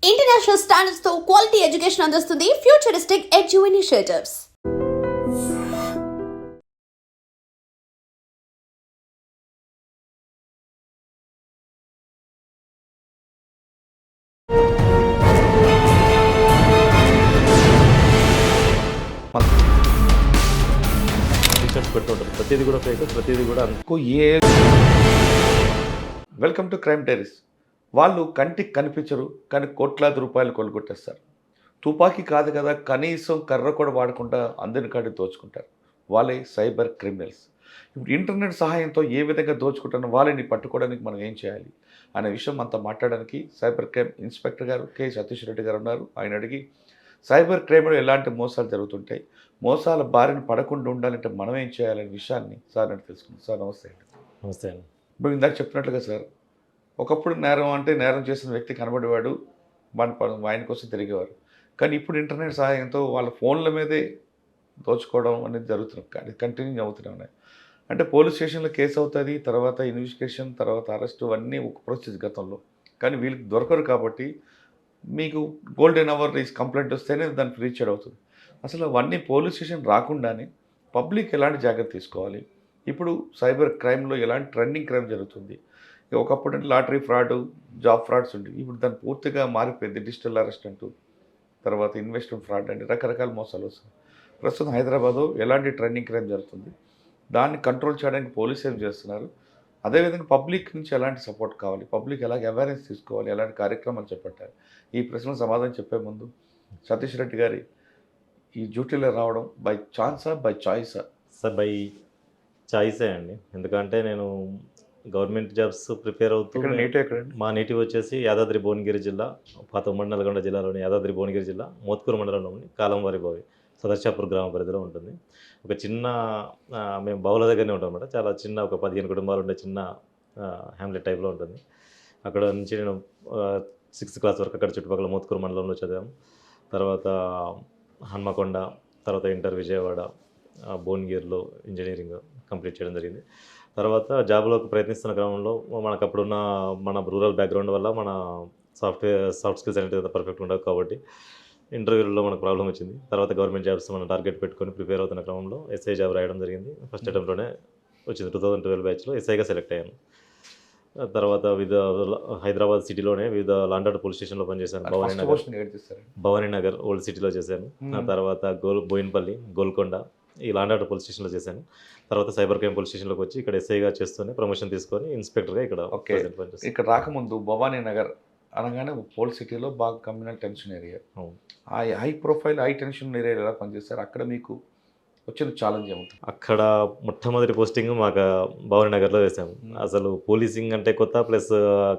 International standards తో quality education అందిస్తుంది futuristic edu initiatives. పెట్టుంటారు ప్రతిదీ కూడా ఫేక్, ప్రతిదీ కూడా వెల్కమ్ టు క్రైమ్ డైరీస్. వాళ్ళు కంటికి కనిపించరు కానీ కోట్లాది రూపాయలు కొలుగొట్టేస్తారు. తుపాకీ కాదు కదా, కనీసం కర్ర కూడా వాడకుండా అందరి కాడి దోచుకుంటారు. వాళ్ళే సైబర్ క్రిమినల్స్. ఇప్పుడు ఇంటర్నెట్ సహాయంతో ఏ విధంగా దోచుకుంటున్న వాళ్ళని పట్టుకోవడానికి మనం ఏం చేయాలి అనే విషయం అంతా మాట్లాడడానికి సైబర్ క్రైమ్ ఇన్స్పెక్టర్ గారు కె సతీష్ రెడ్డి గారు ఉన్నారు. ఆయన అడిగి సైబర్ క్రైమ్లో ఎలాంటి మోసాలు జరుగుతుంటాయి, మోసాల బారిన పడకుండా ఉండాలంటే మనం ఏం చేయాలనే విషయాన్ని సార్ అని తెలుసుకుందాం. సార్ నమస్తే అండి. నమస్తే అండి. ఇప్పుడు ఇందాక చెప్పినట్లుగా సార్, ఒకప్పుడు నేరం అంటే నేరం చేసిన వ్యక్తి కనబడేవాడు, ఆయన కోసం తిరిగేవారు. కానీ ఇప్పుడు ఇంటర్నెట్ సహాయంతో వాళ్ళ ఫోన్ల మీదే దోచుకోవడం అనేది జరుగుతుంది, కానీ కంటిన్యూ అవుతూనే ఉన్నాయి. అంటే పోలీస్ స్టేషన్లో కేసు అవుతుంది, తర్వాత ఇన్వెస్టిగేషన్, తర్వాత అరెస్టు అన్నీ ఒక ప్రాసెస్ గతంలో. కానీ వీళ్ళకి దొరకరు కాబట్టి మీకు గోల్డెన్ అవర్ కంప్లైంట్ వస్తేనే దానికి రీచ్ అవుతుంది. అసలు అవన్నీ పోలీస్ స్టేషన్ రాకుండానే పబ్లిక్ ఎలాంటి జాగ్రత్త తీసుకోవాలి, ఇప్పుడు సైబర్ క్రైమ్లో ఎలాంటి ట్రెండింగ్ క్రైమ్ జరుగుతుంది. ఒకప్పుడు లాటరీ ఫ్రాడ్, జాబ్ ఫ్రాడ్స్ ఉండేవి, ఇప్పుడు దాన్ని పూర్తిగా మారిపోయింది. డిజిటల్ అరెస్ట్ అంటూ, తర్వాత ఇన్వెస్ట్మెంట్ ఫ్రాడ్ అండి, రకరకాల మోసాలు వస్తాయి. ప్రస్తుతం హైదరాబాదు ఎలాంటి ట్రెండింగ్ క్రైమ్ జరుగుతుంది, దాన్ని కంట్రోల్ చేయడానికి పోలీసు ఏం చేస్తున్నారు, అదేవిధంగా పబ్లిక్ నుంచి ఎలాంటి సపోర్ట్ కావాలి, పబ్లిక్ ఎలాగ అవేర్నెస్ తీసుకోవాలి, ఎలాంటి కార్యక్రమాలు చేపట్టాలి, ఈ ప్రశ్నకు సమాధానం చెప్పే ముందు సతీష్ రెడ్డి గారి ఈ డ్యూటీలో రావడం బై ఛాన్సా బై చాయిసా? సార్ బై చాయిసే అండి. ఎందుకంటే నేను గవర్నమెంట్ జాబ్స్ ప్రిపేర్ అవుతూ, మా నేటివ్ వచ్చేసి యాదాద్రి భువనగిరి జిల్లా, పాత ఉమ్మడి నల్గొండ జిల్లాలోని యాదాద్రి భువనగిరి జిల్లా మోత్కూరు మండలంలోని కాలంవారి బావి సదర్శాపూర్ గ్రామ పరిధిలో ఉంటుంది. ఒక చిన్న మేము బావుల దగ్గరనే ఉంటాం అన్నమాట. చాలా చిన్న, ఒక 15 కుటుంబాలు ఉండే చిన్న హ్యామ్లెట్ టైప్లో ఉంటుంది. అక్కడ నుంచి నేను 6th క్లాస్ వరకు అక్కడ చుట్టుపక్కల మోత్కూరు మండలంలో చదివాము. తర్వాత హన్మకొండ, తర్వాత ఇంటర్ విజయవాడ, భువనగిరిలో ఇంజనీరింగ్ కంప్లీట్ చేయడం జరిగింది. తర్వాత జాబ్లోకి ప్రయత్నిస్తున్న క్రమంలో మనకు అప్పుడున్న మన రూరల్ బ్యాక్గ్రౌండ్ వల్ల మన సాఫ్ట్ స్కిల్స్ అనేది పర్ఫెక్ట్ ఉండవు కాబట్టి ఇంటర్వ్యూలో మనకు ప్రాబ్లం వచ్చింది. తర్వాత గవర్నమెంట్ జాబ్స్ మనం టార్గెట్ పెట్టుకొని ప్రిపేర్ అవుతున్న క్రమంలో ఎస్ఐ జాబ్ రాయడం జరిగింది. ఫస్ట్ అటెంప్ట్లోనే వచ్చింది. 2012 బ్యాచ్లో ఎస్ఐగా సెలెక్ట్ అయ్యాను. తర్వాత హైదరాబాద్ సిటీలోనే వివిధ లాండ్ ఆర్డర్ పోలీస్ స్టేషన్లో పనిచేశాను. భవానీ నగర్ ఓల్డ్ సిటీలో చేశాను. ఆ తర్వాత బోయిన్పల్లి, గోల్కొండ, ఈ లాండ్ ఆర్డర్ పోలీస్ స్టేషన్లో చేశాను. తర్వాత సైబర్ క్రైమ్ పోలీస్ స్టేషన్లోకి వచ్చి ఇక్కడ ఎస్ఐగా చేస్తూనే ప్రమోషన్ తీసుకొని ఇన్స్పెక్టర్గా ఇక్కడ పనిచేస్తాను. ఇక్కడ రాకముందు భవానీ నగర్ అనగానే ఓల్డ్ సిటీలో బాగా communal tension area, high profile high tension area ఎలా పనిచేస్తారు, అక్కడ మీకు వచ్చిన ఛాలెంజ్ ఏముంటుంది? అక్కడ మొట్టమొదటి పోస్టింగ్ మాకు భవానీ నగర్లో వేసాము. అసలు పోలీసింగ్ అంటే కొత్త, ప్లస్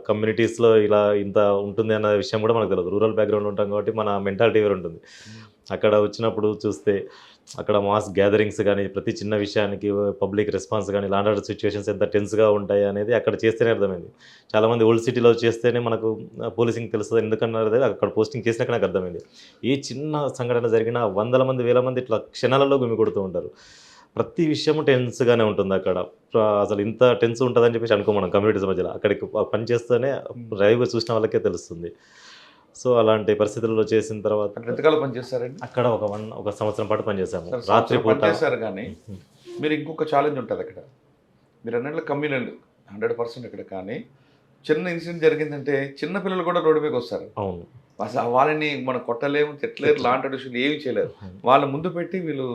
కమ్యూనిటీస్లో ఇలా ఇంత ఉంటుంది అన్న విషయం కూడా మనకు తెలియదు. రూరల్ బ్యాక్గ్రౌండ్ ఉంటాం కాబట్టి మన మెంటాలిటీ వేరు ఉంటుంది. అక్కడ వచ్చినప్పుడు చూస్తే అక్కడ మాస్ గ్యాదరింగ్స్ కానీ, ప్రతి చిన్న విషయానికి పబ్లిక్ రెస్పాన్స్ కానీ, లాండ్ ఆర్డర్ సిచ్యువేషన్స్ ఎంత టెన్స్గా ఉంటాయి అనేది అక్కడ చేస్తేనే అర్థమైంది. చాలామంది ఓల్డ్ సిటీలో చేస్తేనే మనకు పోలీసింగ్ తెలుస్తుంది ఎందుకన్నారు, అక్కడ పోస్టింగ్ చేసినాక నాకు అర్థమైంది. ఏ చిన్న సంఘటన జరిగినా 100 మంది 1000 మంది ఇట్లా క్షణాలలో గుమి కొడుతూ ఉంటారు. ప్రతి విషయము టెన్స్గానే ఉంటుంది అక్కడ. అసలు ఇంత టెన్స్ ఉంటుందని చెప్పేసి అనుకో మనం కమ్యూనిటీస్ మధ్యలో. అక్కడికి పని చేస్తేనే లైవ్గా చూసిన వాళ్ళకే తెలుస్తుంది. సో అలాంటి పరిస్థితుల్లో చేసిన తర్వాత ఎంతకాలం పనిచేస్తారండి అక్కడ? ఒక సంవత్సరం పాటు పనిచేసాము. రాత్రి పూట చేశారు. కానీ మీరు ఇంకొక ఛాలెంజ్ ఉంటుంది అక్కడ. మీరు అన్నట్లు కమ్యూనల్ 100% ఇక్కడ, కానీ చిన్న ఇన్సిడెంట్ జరిగిందంటే చిన్న పిల్లలు కూడా రోడ్డు మీదకి వస్తారు. అవును. అసలు వాళ్ళని మనం కొట్టలేము, తిట్టలేరు, లాంటి విషయం ఏమి చేయలేరు. వాళ్ళ ముందు పెట్టి వీళ్ళు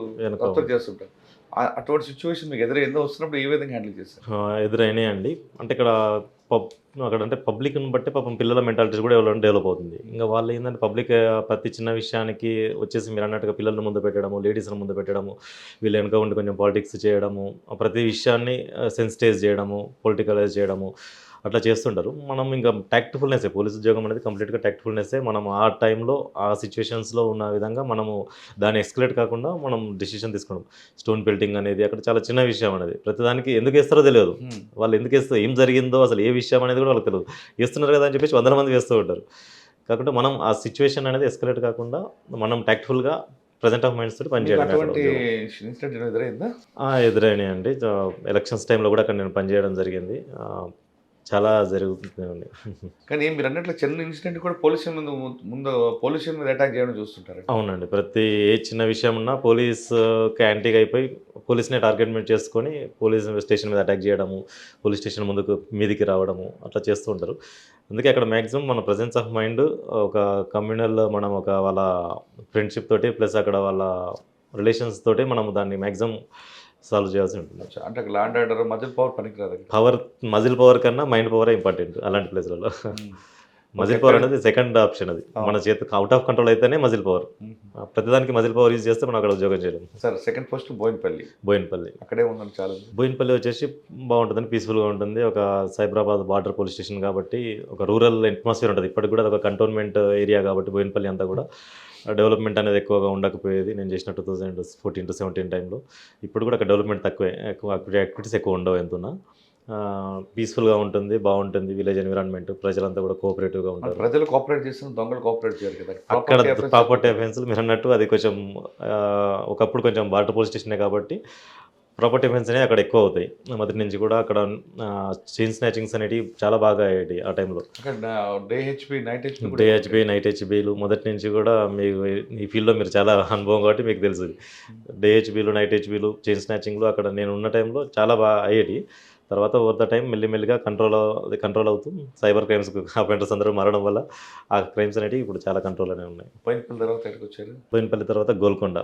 కొత్త చేస్తుంటారు. అటువంటి సిచ్యువేషన్ మీకు ఎదురైందో, వస్తున్నప్పుడు ఏ విధంగా హ్యాండిల్ చేస్తారు? ఎదురైనాయి అండి. అంటే అక్కడ అంటే పబ్లిక్ని బట్టి పాపం పిల్లల మెంటాలిటీస్ కూడా ఎవరైనా డెవలప్ అవుతుంది. ఇంకా వాళ్ళు ఏంటంటే పబ్లిక్ ప్రతి చిన్న విషయానికి వచ్చేసి మీరు అన్నట్టుగా పిల్లల్ని ముందు పెట్టడము, లేడీస్ని ముందు పెట్టడము, వీళ్ళు వెనక ఉండి కొంచెం పాలిటిక్స్ చేయడము, ప్రతి విషయాన్ని సెన్సిటైజ్ చేయడము, పొలిటికలైజ్ చేయడము, అట్లా చేస్తుంటారు. మనం ఇంకా ట్యాక్ట్ఫుల్నెస్సే, పోలీస్ ఉద్యోగం అనేది కంప్లీట్గా ట్యాక్ట్ఫుల్నెస్సే. మనం ఆ టైంలో ఆ సిచ్యువేషన్స్లో ఉన్న విధంగా మనము దాన్ని ఎస్కలేట్ కాకుండా మనం డెసిషన్ తీసుకోవడం. స్టోన్ పెల్టింగ్ అనేది అక్కడ చాలా చిన్న విషయం అనేది. ప్రతిదానికి ఎందుకు వేస్తారో తెలియదు. వాళ్ళు ఎందుకు వేస్తారో, ఏం జరిగిందో అసలు ఏ విషయం అనేది కూడా వాళ్ళకి తెలియదు. వేస్తున్నారు కదా అని చెప్పేసి 100 మంది వేస్తూ ఉంటారు. కాకుండా మనం ఆ సిచ్యువేషన్ అనేది ఎస్కలేట్ కాకుండా మనం ట్యాక్ట్ఫుల్గా ప్రజెంట్ ఆఫ్ మైండ్స్ తోటి పనిచేయడం. ఎదురైనాయండి. ఎలక్షన్స్ టైంలో కూడా అక్కడ నేను పనిచేయడం జరిగింది. చాలా జరుగుతుంది. కానీ మీరు అన్నట్లు చిన్న ఇన్సిడెంట్ కూడా పోలీసు ముందు పోలీసు మీద అటాక్ చేయడం చూస్తుంటారు. అవునండి. ప్రతి ఏ చిన్న విషయం ఉన్నా పోలీస్‌కి యాంటీగా అయిపోయి పోలీస్‌నే టార్గెట్‌మెంట్ చేసుకొని పోలీస్ స్టేషన్ మీద అటాక్ చేయడము, పోలీస్ స్టేషన్ మీదికి రావడము అట్లా చేస్తూ ఉంటారు. అందుకే అక్కడ మాక్సిమం మన ప్రెజెన్స్ ఆఫ్ మైండ్ ఒక కమ్యూనల్ మనం ఒక వాళ్ళ ఫ్రెండ్‌షిప్ తోటి ప్లస్ అక్కడ వాళ్ళ రిలేషన్స్ తోటి మనం దాన్ని మాక్సిమం సాల్వ్ చేయాల్సి ఉంటుంది. అంటే law and order muscle power పనికిరాదు. మజిల్ పవర్ కన్నా మైండ్ పవరే ఇంపార్టెంట్ అలాంటి ప్లేస్‌లలో. మజిల్ పవర్ అనేది సెకండ్ ఆప్షన్ అది. మన చేతికి అవుట్ ఆఫ్ కంట్రోల్ అయితేనే మజిల్ పవర్. ప్రతిదానికి మజిల్ పవర్ యూజ్ చేస్తే మనం అక్కడ ఉద్యోగం చేయలేం. సార్ సెకండ్ పోస్ట్ బోయినపల్లి అక్కడే ఉందండి. చాలా బోయినపల్లి వచ్చేసి బాగుంటుందని పీస్ఫుల్గా ఉంటుంది. ఒక సైబరాబాద్ బార్డర్ పోలీస్ స్టేషన్ కాబట్టి ఒక రూరల్ అట్మాస్ఫియర్ ఉంటుంది. ఇప్పటికి కూడా ఒక కంటోన్మెంట్ ఏరియా కాబట్టి బోయినపల్లి అంతా కూడా డెవలప్మెంట్ అనేది ఎక్కువగా ఉండకపోయేది నేను చేసిన 2014-17 టైంలో. ఇప్పుడు కూడా అక్కడ డెవలప్మెంట్ తక్కువే, ఎక్కువ యాక్టివిటీస్ ఎక్కువ ఉండవు ఎంతున్నా. పీస్ఫుల్గా ఉంటుంది, బాగుంటుంది విలేజ్ ఎన్విరాన్మెంట్. ప్రజలంతా కూడా కోఆపరేటివ్గా ఉంటారు. ప్రజలు కోఆపరేట్ చేస్తున్న దొంగలు కోఆపరేట్ చేయరు కదా. అక్కడ ప్రాపర్టీ అఫెన్స్లు మీరు అన్నట్టు అది కొంచెం ఒకప్పుడు కొంచెం బార్డర్ పోలీస్ స్టేషనే కాబట్టి ప్రాపర్టీ అఫెన్స్ అనేవి అక్కడ ఎక్కువ అవుతాయి. మొదటి నుంచి కూడా అక్కడ చైన్ స్నాచింగ్స్ అనేవి చాలా బాగా అయ్యాయి ఆ టైంలో. డే హెచ్బి నైట్ హెచ్బీలు మొదటి నుంచి కూడా మీకు ఈ ఫీల్డ్లో మీరు చాలా అనుభవం కాబట్టి మీకు తెలుసు. డే హెచ్బీలు, నైట్ హెచ్బీలు, చైన్ స్నాచింగ్లు అక్కడ నేను ఉన్న టైంలో చాలా బాగా అయ్యేటి. తర్వాత ఓవర్ ద టైం మెల్లిమెల్లిగా కంట్రోల్ అవుతూ సైబర్ క్రైమ్స్ అఫెండర్స్ అందరూ మారడం వల్ల ఆ క్రైమ్స్ అనేవి ఇప్పుడు చాలా కంట్రోల్లోనే ఉన్నాయి. బోయినపల్లి తర్వాత గోల్కొండ.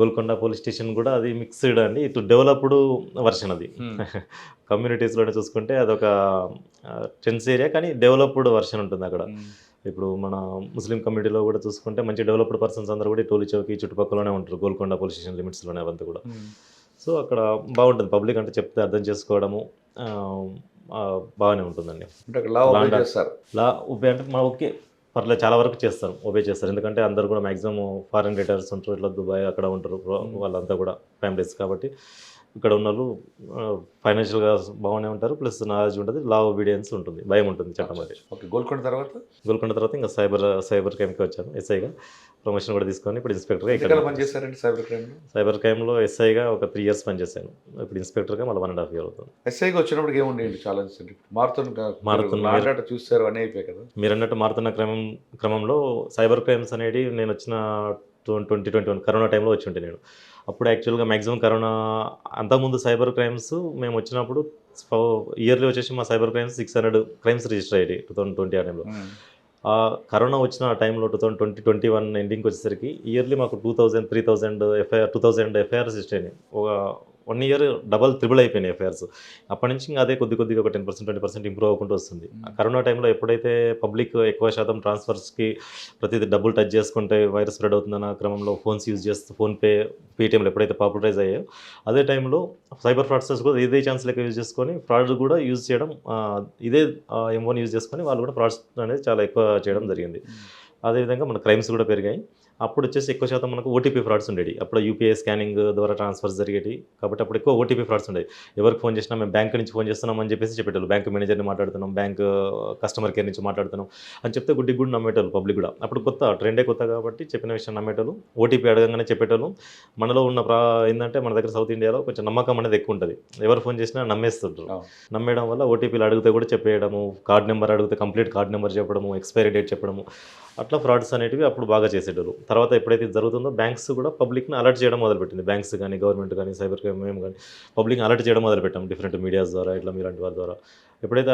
గోల్కొండ పోలీస్ స్టేషన్ కూడా అది మిక్స్డ్ అండి. ఇటు డెవలప్డ్ వర్షన్ అది. కమ్యూనిటీస్లోనే చూసుకుంటే అదొక టెన్స్ ఏరియా కానీ డెవలప్డ్ వర్షన్ ఉంటుంది అక్కడ. ఇప్పుడు మన ముస్లిం కమ్యూనిటీలో కూడా చూసుకుంటే మంచి డెవలప్డ్ పర్సన్స్ అందరూ కూడా టోలీ చౌకీ చుట్టుపక్కలనే ఉంటారు. గోల్కొండ పోలీస్ స్టేషన్ లిమిట్స్లోనే అవంతా కూడా. సో అక్కడ బాగుంటుంది. పబ్లిక్ అంటే చెప్తే అర్థం చేసుకోవడము బాగానే ఉంటుందండి. లా ఒబే అంటే మనం ఓకే పర్లేదు చాలా వరకు చేస్తారు, ఒబే చేస్తారు. ఎందుకంటే అందరు కూడా మ్యాక్సిమం ఫారెన్ రిటైర్స్ ఉంటారు, ఇట్లా దుబాయ్ అక్కడ ఉంటారు వాళ్ళంతా కూడా ఫ్యామిలీస్ కాబట్టి ఇక్కడ ఉన్న వాళ్ళు ఫైనాన్షియల్గా బాగానే ఉంటారు, ప్లస్ నాలెడ్జ్ ఉంటుంది, లా ఒబీడియన్స్ ఉంటుంది, భయం ఉంటుంది చట్టం అది. ఓకే. గోల్కొండ తర్వాత ఇంకా సైబర్ క్రైమ్కి వచ్చాను. ఎస్ఐగా ప్రమోషన్ కూడా తీసుకొని ఇప్పుడు ఇన్స్పెక్టర్గా ఇక్కడ పనిచేస్తారండి. సైబర్ క్రైమ్లో ఎస్ఐగా ఒక 3 years పనిచేశాను. ఇప్పుడు ఇన్స్పెక్టర్గా మళ్ళీ 1.5 years అవుతుంది. ఎస్ఐగా వచ్చినప్పుడు ఏముండేది ఛాలెంజ్? మారుతున్న చూస్తారు అని అయిపోయాయి కదా. మీరు అన్నట్టు మారుతున్న క్రమంలో సైబర్ క్రైమ్స్ అనేది నేను వచ్చిన 2021 కరోనా టైంలో వచ్చి ఉంటే నేను అప్పుడు యాక్చువల్గా మ్యాక్సిమం కరోనా అంతకుముందు సైబర్ క్రైమ్స్ మేము వచ్చినప్పుడు ఇయర్లీ వచ్చేసి మా సైబర్ క్రైమ్స్ 600 క్రైమ్స్ రిజిస్టర్ అయ్యాయి 2020 ఆ టైంలో. కరోనా వచ్చిన టైంలో 2021 ఎండింగ్కి వచ్చేసరికి ఇయర్లీ మాకు 2000 ఎఫ్ఐఆర్స్ రిజిస్టర్ అయినాయి. ఒక 1 year డబల్ త్రిబుల్ అయిపోయినాయి ఎఫ్ఐఆర్స్. అప్పటి నుంచి ఇంకా అదే కొద్దిగా ఒక 10%-20% ఇంప్రూవ్ అవ్వకుంటూ వస్తుంది. కరోనా టైంలో ఎప్పుడైతే పబ్లిక్ ఎక్కువ శాతం ట్రాన్స్ఫర్స్కి ప్రతిదీ డబ్బులు టచ్ చేసుకుంటే వైరస్ స్ప్రెడ్ అవుతుందన్న క్రమంలో ఫోన్స్ యూజ్ చేస్తూ ఫోన్పే, పేటీఎంలు ఎప్పుడైతే పాపులరైజ్ అయ్యాయో అదే టైంలో సైబర్ ఫ్రాడ్స్టర్స్ కూడా ఇదే ఛాన్స్ లెక్క యూజ్ చేసుకొని ఫ్రాడ్ కూడా యూజ్ చేయడం, ఇదే M1 యూజ్ చేసుకొని వాళ్ళు కూడా ఫ్రాడ్స్ అనేది చాలా ఎక్కువ చేయడం జరిగింది. అదేవిధంగా మన క్రైమ్స్ కూడా పెరిగాయి. అప్పుడు వచ్చేసి ఎక్కువ శాతం మనకు ఓటీపీ ఫ్రాడ్స్ ఉండేవి. అప్పుడు యూపీఐ స్కానింగ్ ద్వారా ట్రాన్స్ఫర్స్ జరిగేవి కాబట్టి అప్పుడు ఎక్కువ ఓటీపీ ఫ్రాడ్స్ ఉండేవి. ఎవరికి ఫోన్ చేసినా మేము బ్యాంక్ నుంచి ఫోన్ చేస్తున్నాం అని చెప్పేసి చెప్పేటోళ్ళు, బ్యాంక్ మేనేజర్ని మాట్లాడుతున్నాం, బ్యాంక్ కస్టమర్ కేర్ నుంచి మాట్లాడుతున్నాం అని చెప్తే గుడ్డి నమ్మేటోళ్ళు పబ్లిక్ కూడా. అప్పుడు ట్రెండే కొత్త కాబట్టి చెప్పిన విషయం నమ్మేటోళ్ళు, ఓటీపీ అడగంగానే చెప్పేటోళ్ళు. మనలో ఉన్న ఏంటంటే మన దగ్గర సౌత్ ఇండియాలో కొంచెం నమ్మకం అనేది ఎక్కువ ఉంటుంది. ఎవరు ఫోన్ చేసినా నమ్మేస్తుంటారు. నమ్మేయడం వల్ల ఓటీపీలు అడిగితే కూడా చెప్పేయడము, కార్డ్ నెంబర్ అడిగితే కంప్లీట్ కార్డ్ నెంబర్ చెప్పడము, ఎక్స్పైరీ డేట్ చెప్పడము, అట్లా ఫ్రాడ్స్ అనేటివి అప్పుడు బాగా చేసేటోళ్ళు. తర్వాత ఎప్పుడైతే జరుగుతుందో బ్యాంక్స్ కూడా పబ్లిక్ని అలర్ట్ చేయడం మొదలుపెట్టింది. బ్యాంక్స్ కానీ గవర్నమెంట్ కానీ సైబర్ క్రైమ్ మేము కానీ పబ్లిక్ని అలర్ట్ చేయడం మొదలుపెట్టాము డిఫరెంట్ మీడియాస్ ద్వారా, ఇట్లా మీలాంటి వారి ద్వారా. ఎప్పుడైతే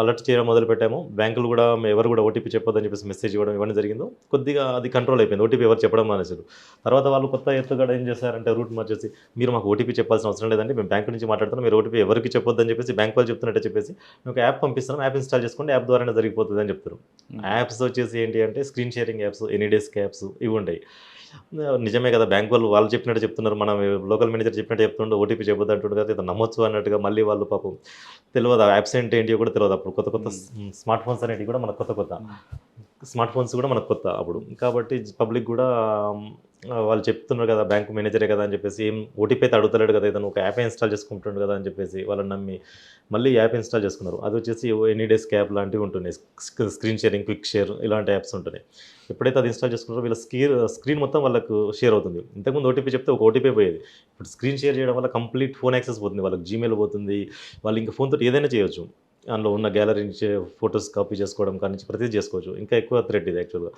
అలర్ట్ చేయడం మొదలుపెట్టామో బ్యాంకులు కూడా ఎవరు కూడా ఓటీపీ చెప్పొద్దని చెప్పేసి మెసేజ్ ఇవ్వడం ఇవన్నీ జరిగిందో కొద్దిగా అది కంట్రోల్ అయిపోయింది. ఓటీపీ ఎవరు చెప్పడం మానేసారు. తర్వాత వాళ్ళు కొత్త ఎత్తుగడ ఏం చేశారంటే రూట్ మార్చేసి మీరు మాకు ఓటీపీ చెప్పాల్సిన అవసరం లేదండి, మేము బ్యాంక్ నుంచి మాట్లాడుతున్నాం, మీరు ఓటీపీ ఎవరికి చెప్పొద్దని చెప్పేసి బ్యాంక్ వాళ్ళు చెప్తున్నట్టే చెప్పేసి మీకు యాప్ పంపిస్తున్నాం, యాప్ ఇన్స్టాల్ చేసుకోండి, యాప్ ద్వారానే జరిగిపోతుంది అని చెప్తారు. యాప్స్ వచ్చేసి ఏంటి అంటే screen sharing apps, any desk apps ఇవి ఉంటాయి. నిజమే కదా, బ్యాంక్ వాళ్ళు చెప్పినట్టు చెప్తున్నారు, మనం లోకల్ మేనేజర్ చెప్పినట్టు చెప్తుండే ఓటీపీ చెప్పొద్దు అంటుండే కదా, ఇది నమ్మొచ్చు అన్నట్టుగా మళ్ళీ వాళ్ళు పాపం తెలియదు, యాప్స్ ఏంటి ఏంటియో కూడా తెలియదు. అప్పుడు కొత్త స్మార్ట్ ఫోన్స్ అనేవి కూడా మనకు కొత్త స్మార్ట్ ఫోన్స్ కూడా మనకు కొత్త అప్పుడు. కాబట్టి పబ్లిక్ కూడా వాళ్ళు చెప్తున్నారు కదా బ్యాంక్ మేనేజరే కదా అని చెప్పేసి ఏం ఓటీపీ అయితే అడుగుతలేడు కదా ఇతను ఒక యాప్ ఇన్స్టాల్ చేసుకుంటుండు కదా అని చెప్పేసి వాళ్ళని నమ్మి మళ్ళీ యాప్ ఇన్స్టాల్ చేసుకున్నారు. అది వచ్చేసి ఎనీ డేస్ యాప్ లాంటివి ఉంటున్నాయి. స్క్రీన్ షేరింగ్, క్విక్ షేర్ ఇలాంటి యాప్స్ ఉంటున్నాయి. ఎప్పుడైతే అది ఇన్స్టాల్ చేసుకున్నారో వీళ్ళ స్క్రీన్ మొత్తం వాళ్ళకు షేర్ అవుతుంది. ఇంతకుముందు ఓటీపీ చెప్తే ఒక ఓటీపీ పోయేది. ఇప్పుడు స్క్రీన్ షేర్ చేయడం వల్ల కంప్లీట్ ఫోన్ యాక్సెస్ పోతుంది. వాళ్ళకి జీమెయిల్ పోతుంది. వాళ్ళు ఇంకా ఫోన్తో ఏదైనా చేయొచ్చు. అందులో ఉన్న గ్యాలరీ నుంచి ఫొటోస్ కాపీ చేసుకోవడం కానీ నుంచి ప్రతిదీ చేసుకోవచ్చు. ఇంకా ఎక్కువ థ్రెట్ ఇది యాక్చువల్గా.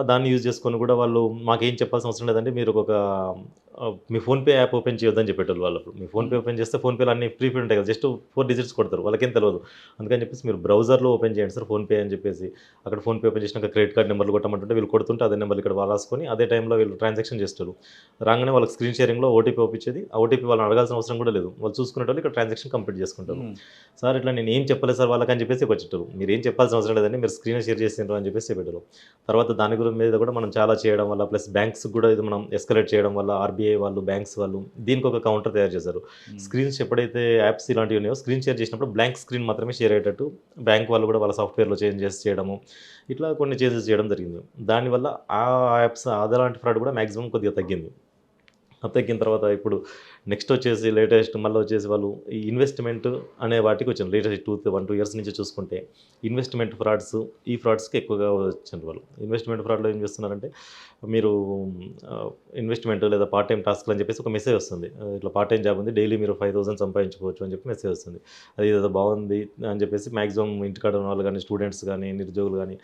దాన్ని యూజ్ చేసుకొని కూడా వాళ్ళు మాకేం చెప్పాల్సిన అవసరం లేదండి, మీరు ఒక మీ ఫోన్పే యాప్ ఓపెన్ చేయొద్దని చెప్పేటోళ్ళు వాళ్ళు. మీ ఫోన్పే ఓపెన్ చేస్తే ఫోన్పేలో అన్ని ప్రీపెయిడ్ ఉంటాయి కదా, జస్ట్ 4 డిజిట్స్ కొడతారు, వాళ్ళకేం తెలియదు. అందుకని చెప్పేసి మీరు బ్రౌజర్లో ఓపెన్ చేయండి సార్ ఫోన్పే అని చెప్పేసి అక్కడ ఫోన్పే ఓపెన్ చేసినాక క్రెడిట్ కార్డ్ నెంబర్లు కొట్టమంటుంటే వీళ్ళు కొడుతుంటే అదే నెంబర్లు ఇక్కడ రాసుకొని అదే టైంలో వీళ్ళు ట్రాన్సాక్షన్ చేస్తారు. రాగానే వాళ్ళకి స్క్రీన్ షేరింగ్లో ఓటీపీ ఓపించేది. ఆ ఓటీపీ వాళ్ళని అడగాల్సిన అవసరం కూడా లేదు. వాళ్ళు చూసుకునేటోళ్ళు ఇక్కడ ట్రాన్సాక్షన్ కంప్లీట్ చేసుకుంటారు. సార్ ఇట్లా నేను ఏం చెప్పలేదు సార్ వాళ్ళకని చెప్పేసి వచ్చేటారు. మీరు ఏం చెప్పాల్సిన అవసరం లేదండి, మీరు స్క్రీన్ షేర్ చేసిండ్రు అని చెప్పేసి చెప్పేటారు. తర్వాత దాని గురించి మీద కూడా మనం చాలా చేయడం వల్ల ప్లస్ బ్యాంక్స్ కూడా ఇది మనం ఎస్కలేట్ చేయడం వల్ల ఆర్బీఐ వాళ్ళు, బ్యాంక్స్ వాళ్ళు దీనికి ఒక కౌంటర్ తయారు చేశారు. స్క్రీన్స్ ఎప్పుడైతే యాప్స్ ఇలాంటివి ఉన్నాయో స్క్రీన్ షేర్ చేసినప్పుడు బ్లాంక్ స్క్రీన్ మాత్రమే షేర్ అయ్యేటట్టు బ్యాంక్ వాళ్ళు కూడా వాళ్ళ సాఫ్ట్వేర్లో చేంజెస్ చేయడము, ఇట్లా కొన్ని చేంజెస్ చేయడం జరిగింది. దానివల్ల ఆ యాప్స్ అలాంటి ఫ్రాడ్ కూడా మ్యాక్సిమం కొద్దిగా తగ్గింది. తగ్గిన తర్వాత ఇప్పుడు నెక్స్ట్ వచ్చేసి లేటెస్ట్ మళ్ళీ వచ్చేసి వాళ్ళు ఈ ఇన్వెస్ట్మెంట్ అనే వాటికి వచ్చింది. లేటెస్ట్ 1-2 ఇయర్స్ నుంచి చూసుకుంటే ఇన్వెస్ట్మెంట్ ఫ్రాడ్స్, ఈ ఫ్రాడ్స్కి ఎక్కువగా వచ్చింది. వాళ్ళు ఇన్వెస్ట్మెంట్ ఫ్రాడ్లో ఏం చేస్తున్నారంటే మీరు ఇన్వెస్ట్మెంట్ లేదా పార్ట్ టైం టాస్క్లు అని చెప్పేసి ఒక మెసేజ్ వస్తుంది. ఇట్లా పార్ట్ టైం జాబ్ ఉంది, డైలీ మీరు 5,000 సంపాదించుకోవచ్చు అని చెప్పి మెసేజ్ వస్తుంది. అది ఏదో బాగుంది అని చెప్పేసి మ్యాక్సిమం ఇంటికాడ ఉన్న వాళ్ళు కానీ, స్టూడెంట్స్ కానీ, నిరుద్యోగులు కానీ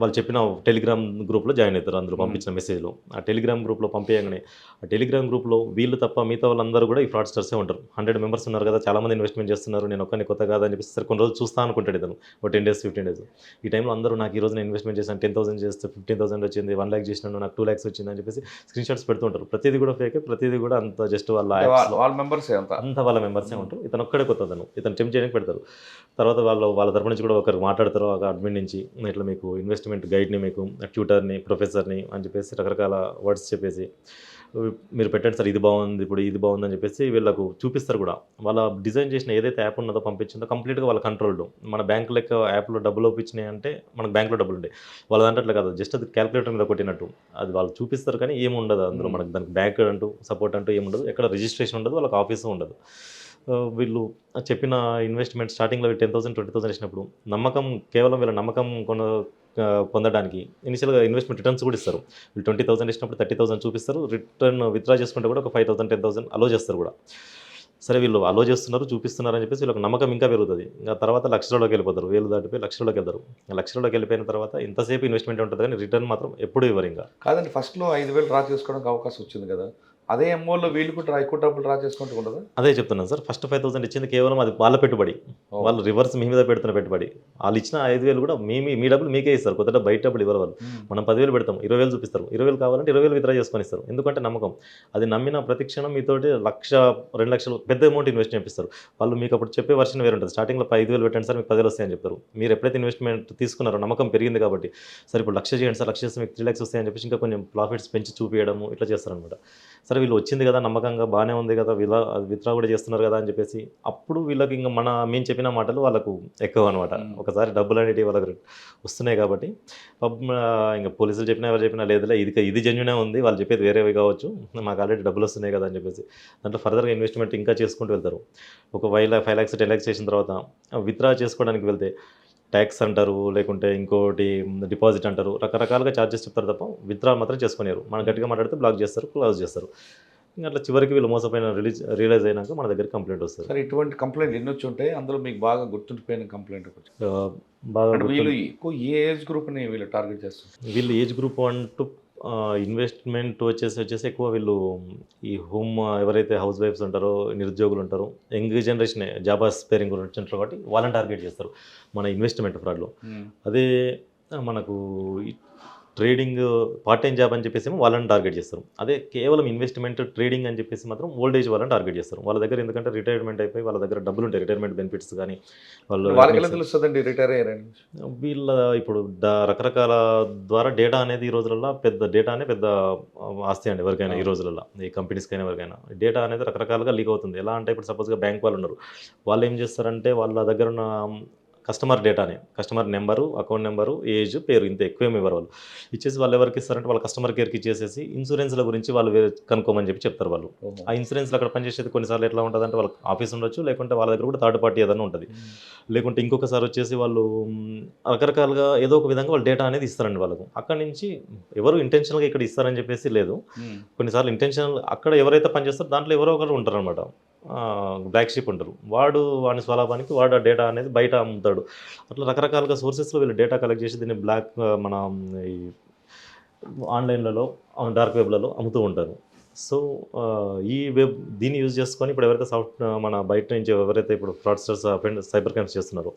వాళ్ళు చెప్పిన టెలిగ్రామ్ గ్రూప్లో జాయిన్ అవుతారు. అందులో పంపించిన మెసేజ్లో ఆ టెలిగ్రామ్ గ్రూప్లో పంపించగానే ఆ టెలిగ్రామ్ గ్రూప్లో వీళ్ళు తప్ప మిగతా వాళ్ళందరూ కూడా ఈ ఫ్రాడ్స్టర్సే ఉంటారు. 100 మెంబర్స్ ఉన్నారు కదా, చాలామంది ఇన్వెస్ట్మెంట్ చేస్తున్నారు, నేను ఒక్కని కొత్త కాదని చెప్పేసి సరే కొన్ని రోజులు చూస్తా అనుకుంటాడు ఇతను, ఒక 10 days 15 days. ఈ టైంలో అందరూ నాకు ఈ రోజు నేను ఇన్వెస్ట్మెంట్ చేశాను, 10,000 చేస్తే 15,000 వచ్చింది, 1 lakh చేసినాను, నాకు 2 lakhs వచ్చింది అని చెప్పేసి స్క్రీన్ షాట్స్ పెడుతూ ఉంటారు. ప్రతిదీ కూడా ఫేక్, ప్రతిదీ కూడా అంత జస్ట్ వాళ్ళ మెంబర్సే వాళ్ళ మెంబర్సే ఉంటారు. ఇతను ఒక్కడే కొత్తదను, ఇతను టెంప్ట్ చేయడానికి పెడతారు. తర్వాత వాళ్ళ తరపు నుంచి కూడా ఒకరికి మాట్లాడతారు, ఒక అడ్మిన్ నుంచి ఇట్లా మీకు ఇన్వెస్ట్మెంట్ గైడ్ని, మీకు ట్యూటర్ని, ప్రొఫెసర్ని అని చెప్పేసి రకరకాల వర్డ్స్ చెప్పేసి మీరు పెట్టండి సార్, ఇది బాగుంది, ఇప్పుడు ఇది బాగుంది అని చెప్పేసి వీళ్ళకు చూపిస్తారు కూడా. వాళ్ళ డిజైన్ చేసిన ఏదైతే యాప్ ఉన్నదో పంపించిందో కంప్లీట్గా వాళ్ళ కంట్రోల్డ్. మన బ్యాంక్ లెక్క యాప్లో డబ్బులు ఒప్పించినాయి అంటే మనకు బ్యాంక్లో డబ్బులు ఉంటాయి, వాళ్ళ దాంట్లో అట్లా కాదు, జస్ట్ అది క్యాలిక్యులేటర్ మీద కొట్టినట్టు అది వాళ్ళు చూపిస్తారు కానీ ఏముండదు అందులో. మనకు దానికి బ్యాంక్ అంటూ సపోర్ట్ అంటూ ఏముండదు, ఎక్కడ రిజిస్ట్రేషన్ ఉండదు, వాళ్ళకి ఆఫీసు ఉండదు. వీళ్ళు చెప్పిన ఇన్వెస్ట్మెంట్ స్టార్టింగ్లో 10,000 20,000 ఇచ్చినప్పుడు నమ్మకం, కేవలం వీళ్ళ నమ్మకం పొందడానికి ఇనిషియల్గా ఇన్వెస్ట్మెంట్ రిటర్న్స్ కూడా ఇస్తారు. వీళ్ళు 20,000 ఇచ్చినప్పుడు 30,000 చూపిస్తారు, రిటర్న్ విత్డ్రా చేసుకుంటే కూడా ఒక 5,000 10,000 అలో చేస్తారు కూడా. సరే వీళ్ళు అలో చేస్తున్నారు, చూపిస్తున్నారు అని చెప్పేసి వీళ్ళకి నమ్మకం ఇంకా పెరుగుతుంది. ఇంకా తర్వాత లక్షల్లోకి వెళ్ళిపోతారు, 1000 దాటిపోయి లక్షల్లోకి వెళ్తారు. లక్షల్లోకి వెళ్ళిపోయిన తర్వాత ఇంతసేపు ఇన్వెస్ట్మెంట్ ఉంటుంది కానీ రిటర్న్ మాత్రం ఎప్పుడు ఇవ్వరు. ఇంకా కాదండి, ఫస్ట్లో 5,000 డ్రా చేసుకోవడానికి అవకాశం వచ్చింది కదా, అదే ఎంఓలో వీళ్ళు కూడా ఎక్కువ డబ్బులు డ్రా చేసుకుంటూ ఉండదు. అదే చెప్తున్నాను సార్, ఫస్ట్ 5,000 ఇచ్చింది కేవలం అది వాళ్ళ పెట్టుబడి, వాళ్ళు రివర్స్ మీ మీద పెడుతున్న పెట్టుబడి. వాళ్ళు ఇచ్చిన 5,000 కూడా మీ డబ్బులు మీకే ఇస్తారు, కొత్త బయట డబ్బులు ఇవ్వరు వాళ్ళు. మనం 10,000 పెడతాం, 20,000 చూపిస్తారు, 20,000 కావాలంటే 20,000 విత్డ్రా చేసుకొని ఇస్తారు. ఎందుకంటే నమ్మకం, అది నమ్మిన ప్రతి క్షణం మీతోటి 1,00,000 2,00,000 పెద్ద అమౌంట్ ఇన్వెస్ట్ చేపిస్తారు వాళ్ళు. మీకు అప్పుడు చెప్పే వర్షన్ వేరు ఉంటుంది, స్టార్టింగ్లో 5,000 పెట్టండి సార్ మీకు 10,000 వస్తాయని చెప్తారు. మీరు ఎప్పుడైతే ఇన్వెస్ట్మెంట్ తీసుకున్నారో నమ్మకం పెరిగింది కాబట్టి సరే ఇప్పుడు 1,00,000 చేయండి సార్, 1,00,000 చేస్తే మీకు 3 lakhs వస్తాయని చెప్పేసి ఇంకా కొంచెం ప్రాఫిట్స్ పెంచి చూపించడము ఇట్లా చేస్తారనమాట. సరే వీళ్ళు వచ్చింది కదా నమ్మకంగా బాగానే ఉంది కదా, వీళ్ళ విత్డ్రా కూడా చేస్తున్నారు కదా అని చెప్పేసి అప్పుడు వీళ్ళకి ఇంకా మేము చెప్పిన మాటలు వాళ్ళకు ఎక్కువ అనమాట. ఒకసారి డబ్బులు అనేవి వాళ్ళకి వస్తున్నాయి కాబట్టి ఇంకా పోలీసులు చెప్పినా ఎవరు చెప్పినా లేదులే ఇది జెన్యునే ఉంది, వాళ్ళు చెప్పేది వేరేవి కావచ్చు, మాకు ఆల్రెడీ డబ్బులు వస్తున్నాయి కదా అని చెప్పేసి దాంట్లో ఫర్దర్గా ఇన్వెస్ట్మెంట్ ఇంకా చేసుకుంటూ వెళ్తారు. ఒక 5 lakhs 10 lakhs చేసిన తర్వాత విత్డ్రా చేసుకోవడానికి వెళ్తే ట్యాక్స్ అంటారు, లేకుంటే ఇంకోటి డిపాజిట్ అంటారు, రకరకాలుగా ఛార్జెస్ చెప్తారు తప్ప విత్డ్రా మాత్రం చేసుకునేరు. మనం గట్టిగా మాట్లాడితే బ్లాక్ చేస్తారు, క్లోజ్ చేస్తారు. ఇంకా అట్లా చివరికి వీళ్ళు మోసపోయిన రియలైజ్ అయినాక మన దగ్గర కంప్లైంట్ వస్తుంది. సరే, ఇటువంటి కంప్లైంట్ ఎన్ని వచ్చి ఉంటాయి, అందులో మీకు బాగా గుర్తుండిపోయిన కంప్లైంట్ బాగా వీళ్ళు ఎక్కువ ఏ ఏజ్ గ్రూప్ని వీళ్ళు టార్గెట్ చేస్తారు? వీళ్ళు ఏజ్ గ్రూప్ అంటూ ఇన్వెస్ట్మెంట్ వచ్చేసి ఎక్కువ వీళ్ళు ఈ హోమ్ ఎవరైతే హౌస్ వైఫ్స్ ఉంటారో, నిరుద్యోగులు ఉంటారో, యంగ్ జనరేషన్ జాబ్ ఆస్పైరింగ్ గురించి ఉంటారు కాబట్టి వాళ్ళని టార్గెట్ చేస్తారు మన ఇన్వెస్ట్మెంట్ ఫ్రాడ్లో. అదే మనకు ట్రేడింగ్ పార్ట్ టైం జాబ్ అని చెప్పేసి వాళ్ళని టార్గెట్ చేస్తారు. అదే కేవలం ఇన్వెస్ట్మెంట్ ట్రేడింగ్ అని చెప్పేసి మాత్రం ఓల్డ్ ఏజ్ వాళ్ళని టార్గెట్ చేస్తారు. వాళ్ళ దగ్గర ఎందుకంటే రిటైర్మెంట్ అయిపోయి వాళ్ళ దగ్గర డబ్బులు ఉంటాయి, రిటైర్మెంట్ బెనిఫిట్స్ కానీ వాళ్ళకి తెలుస్తుందండి రిటైర్ అయ్యారని. వీళ్ళ ఇప్పుడు రకరకాల ద్వారా డేటా అనేది ఈ రోజులలో పెద్ద ఆస్తి అండి ఎవరికైనా, ఈ రోజులలో ఈ కంపెనీస్కైనా ఎవరికైనా డేటా అనేది రకరకాలుగా లీక్ అవుతుంది. ఎలా అంటే ఇప్పుడు సపోజ్గా బ్యాంక్ వాళ్ళు ఉన్నారు, వాళ్ళు ఏం చేస్తారంటే వాళ్ళ దగ్గర ఉన్న కస్టమర్ డేటానే, customer number, account number, age, పేరు, ఇంత ఎక్కువేమి ఇవ్వరు వాళ్ళు. ఇచ్చేసి వాళ్ళు ఎవరికి ఇస్తారంటే వాళ్ళ కస్టమర్ కేర్కి ఇచ్చేసేసి ఇన్సూరెన్స్ల గురించి వాళ్ళు కనుక్కోమని చెప్పి చెప్తారు వాళ్ళు. ఆ ఇన్సూరెన్స్లో అక్కడ పనిచేసేది కొన్నిసార్లు ఎట్లా ఉంటుందంటే వాళ్ళకి ఆఫీస్ ఉండొచ్చు, లేకుంటే వాళ్ళ దగ్గర కూడా థర్డ్ పార్టీ ఏదైనా ఉంటుంది. లేకుంటే ఇంకొకసారి వచ్చేసి వాళ్ళు రకరకాలుగా ఏదో ఒక విధంగా వాళ్ళు డేటా అనేది ఇస్తారండి వాళ్ళకు. అక్కడి నుంచి ఎవరు ఇంటెన్షనల్గా ఇక్కడ ఇస్తారని చెప్పేసి లేదు. కొన్నిసార్లు ఇంటెన్షనల్ అక్కడ ఎవరైతే పనిచేస్తారో దాంట్లో ఎవరో ఒకరు ఉంటారనమాట, బ్లాక్ షీప్ ఉంటారు. వాడి స్వలాభానికి వాడు ఆ డేటా అనేది బయట అమ్ముతాడు. అట్లా రకరకాలుగా సోర్సెస్లో వీళ్ళు డేటా కలెక్ట్ చేసి దీన్ని మన ఈ ఆన్లైన్లలో, డార్క్ వెబ్లలో అమ్ముతూ ఉంటారు. సో ఈ దీన్ని యూజ్ చేసుకొని ఇప్పుడు ఎవరైతే మన బయట నుంచి ఎవరైతే ఇప్పుడు ఫ్రాడ్స్టర్స్, సైబర్ క్రైమ్స్ చేస్తున్నారో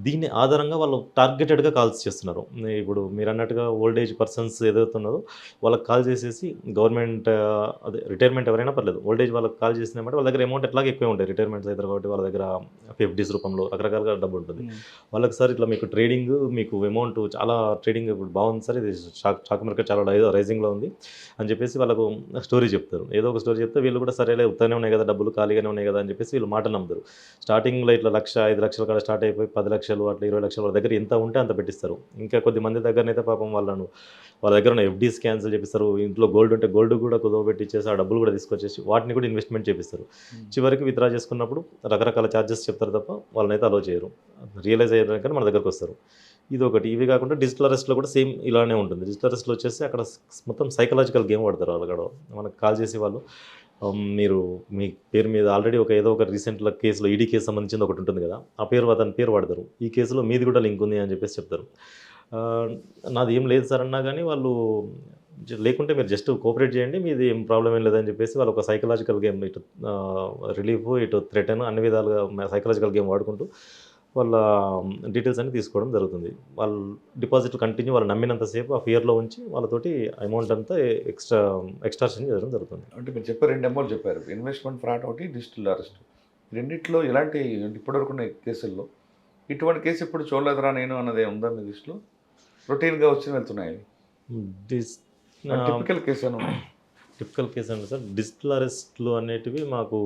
దీన్ని ఆధారంగా వాళ్ళు టార్గెటెడ్గా కాల్స్ చేస్తున్నారు. ఇప్పుడు మీరు అన్నట్టుగా ఓల్డ్ ఏజ్ పర్సన్స్ ఏదైతే ఉన్నారో వాళ్ళకి కాల్ చేసేసి గవర్నమెంట్ అదే రిటైర్మెంట్ ఎవరైనా పర్లేదు, ఓల్డ్ ఏజ్ వాళ్ళకి కాల్ చేసినామంటే వాళ్ళ దగ్గర అమౌంట్ ఎట్లాగే ఎక్కువ ఉంటాయి, రిటైర్మెంట్స్ అవుతారు కాబట్టి వాళ్ళ దగ్గర ఎఫ్డీస్ రూపంలో రకరకాలుగా డబ్బు ఉంటుంది. వాళ్ళకి సార్ ఇట్లా మీకు ట్రేడింగ్, మీకు అమౌంట్ చాలా ట్రేడింగ్ ఇప్పుడు బాగుంది సార్, ఇది స్టాక్ మార్కెట్ చాలా రైజింగ్లో ఉంది అని చెప్పేసి వాళ్ళకు స్టోరీ చెప్తారు. ఏదో ఒక స్టోరీ చెప్తే వీళ్ళు కూడా సరేలే ఉత్తనే ఉన్నాయి కదా, డబ్బులు ఖాళీగానే ఉన్నాయి కదా అని చెప్పేసి వీళ్ళు మాటలు నమ్ముతారు. స్టార్టింగ్లో ఇట్లా 1,00,000, 5,00,000 కాడ స్టార్ట్ అయిపోయి 10 లక్షలు అట్లా 20 లక్షల వాళ్ళ దగ్గర ఎంత ఉంటే అంత పెట్టిస్తారు. ఇంకా కొద్ది మంది దగ్గరనైతే పాపం వాళ్ళ దగ్గర ఉన్న ఎఫ్డీస్ క్యాన్సిల్ చేపిస్తారు. ఇంట్లో గోల్డ్ ఉంటే గోల్డ్ కూడా కుదవబెట్టిచ్చేసి ఆ డబ్బులు కూడా తీసుకొచ్చేసి వాటిని కూడా ఇన్వెస్ట్మెంట్ చేపిస్తారు. చివరికి విత్డ్రా చేసుకున్నప్పుడు రకరకాల ఛార్జెస్ చెప్తారు తప్ప వాళ్ళనైతే అలో చేయరు. రియలైజ్ అయ్యాక మన దగ్గరకు వస్తారు. ఇది ఒకటి. ఇవి కాకుండా డిజిటల్ అరెస్ట్లో కూడా సేమ్ ఇలానే ఉంటుంది. డిజిటల్ అరెస్ట్లో వచ్చేసి అక్కడ మొత్తం సైకలాజికల్ గేమ్ ఆడతారు వాళ్ళు. అక్కడ మనకు కాల్ చేసి వాళ్ళు మీరు మీ పేరు మీద ఆల్రెడీ ఏదో ఒక రీసెంట్లో కేసులో ఈడీ కేసు సంబంధించింది ఒకటి ఉంటుంది కదా, ఆ పేరు అతని పేరు వాడతారు. ఈ కేసులో మీది కూడా లింక్ ఉంది అని చెప్పేసి చెప్తారు. నాది ఏం లేదు సార్ అన్నా కానీ వాళ్ళు లేకుంటే మీరు జస్ట్ కోఆపరేట్ చేయండి, మీది ఏం ప్రాబ్లం ఏం లేదని చెప్పేసి వాళ్ళు ఒక సైకలాజికల్ గేమ్, ఇటు రిలీఫ్, ఇటు థ్రెటన్, అన్ని విధాలుగా సైకలాజికల్ గేమ్ వాడుకుంటూ వాళ్ళ డీటెయిల్స్ అన్ని తీసుకోవడం జరుగుతుంది. వాళ్ళు డిపాజిట్లు కంటిన్యూ వాళ్ళు నమ్మినంతసేపు ఆ ఫియర్లో ఉంచి వాళ్ళతోటి అమౌంట్ అంతా ఎక్స్ట్రాక్షన్ చేయడం జరుగుతుంది. అంటే మీరు చెప్పారు, 2 అమౌంట్ చెప్పారు, ఇన్వెస్ట్మెంట్ ఫ్రాడ్ ఒకటి, డిజిటల్ అరెస్ట్. రెండిట్లో ఇలాంటి ఇప్పటివరకు ఉన్న కేసుల్లో ఇటువంటి కేసు ఇప్పుడు చూడలేదురా నేను అన్నది ఉందా మీ లిస్టులో? రొటీన్గా వచ్చి వెళ్తున్నాయి. టిపికల్ కేసు అని టిపికల్ కేసు అంటే సార్ డిజిటల్ అరెస్ట్లు అనేటివి మాకు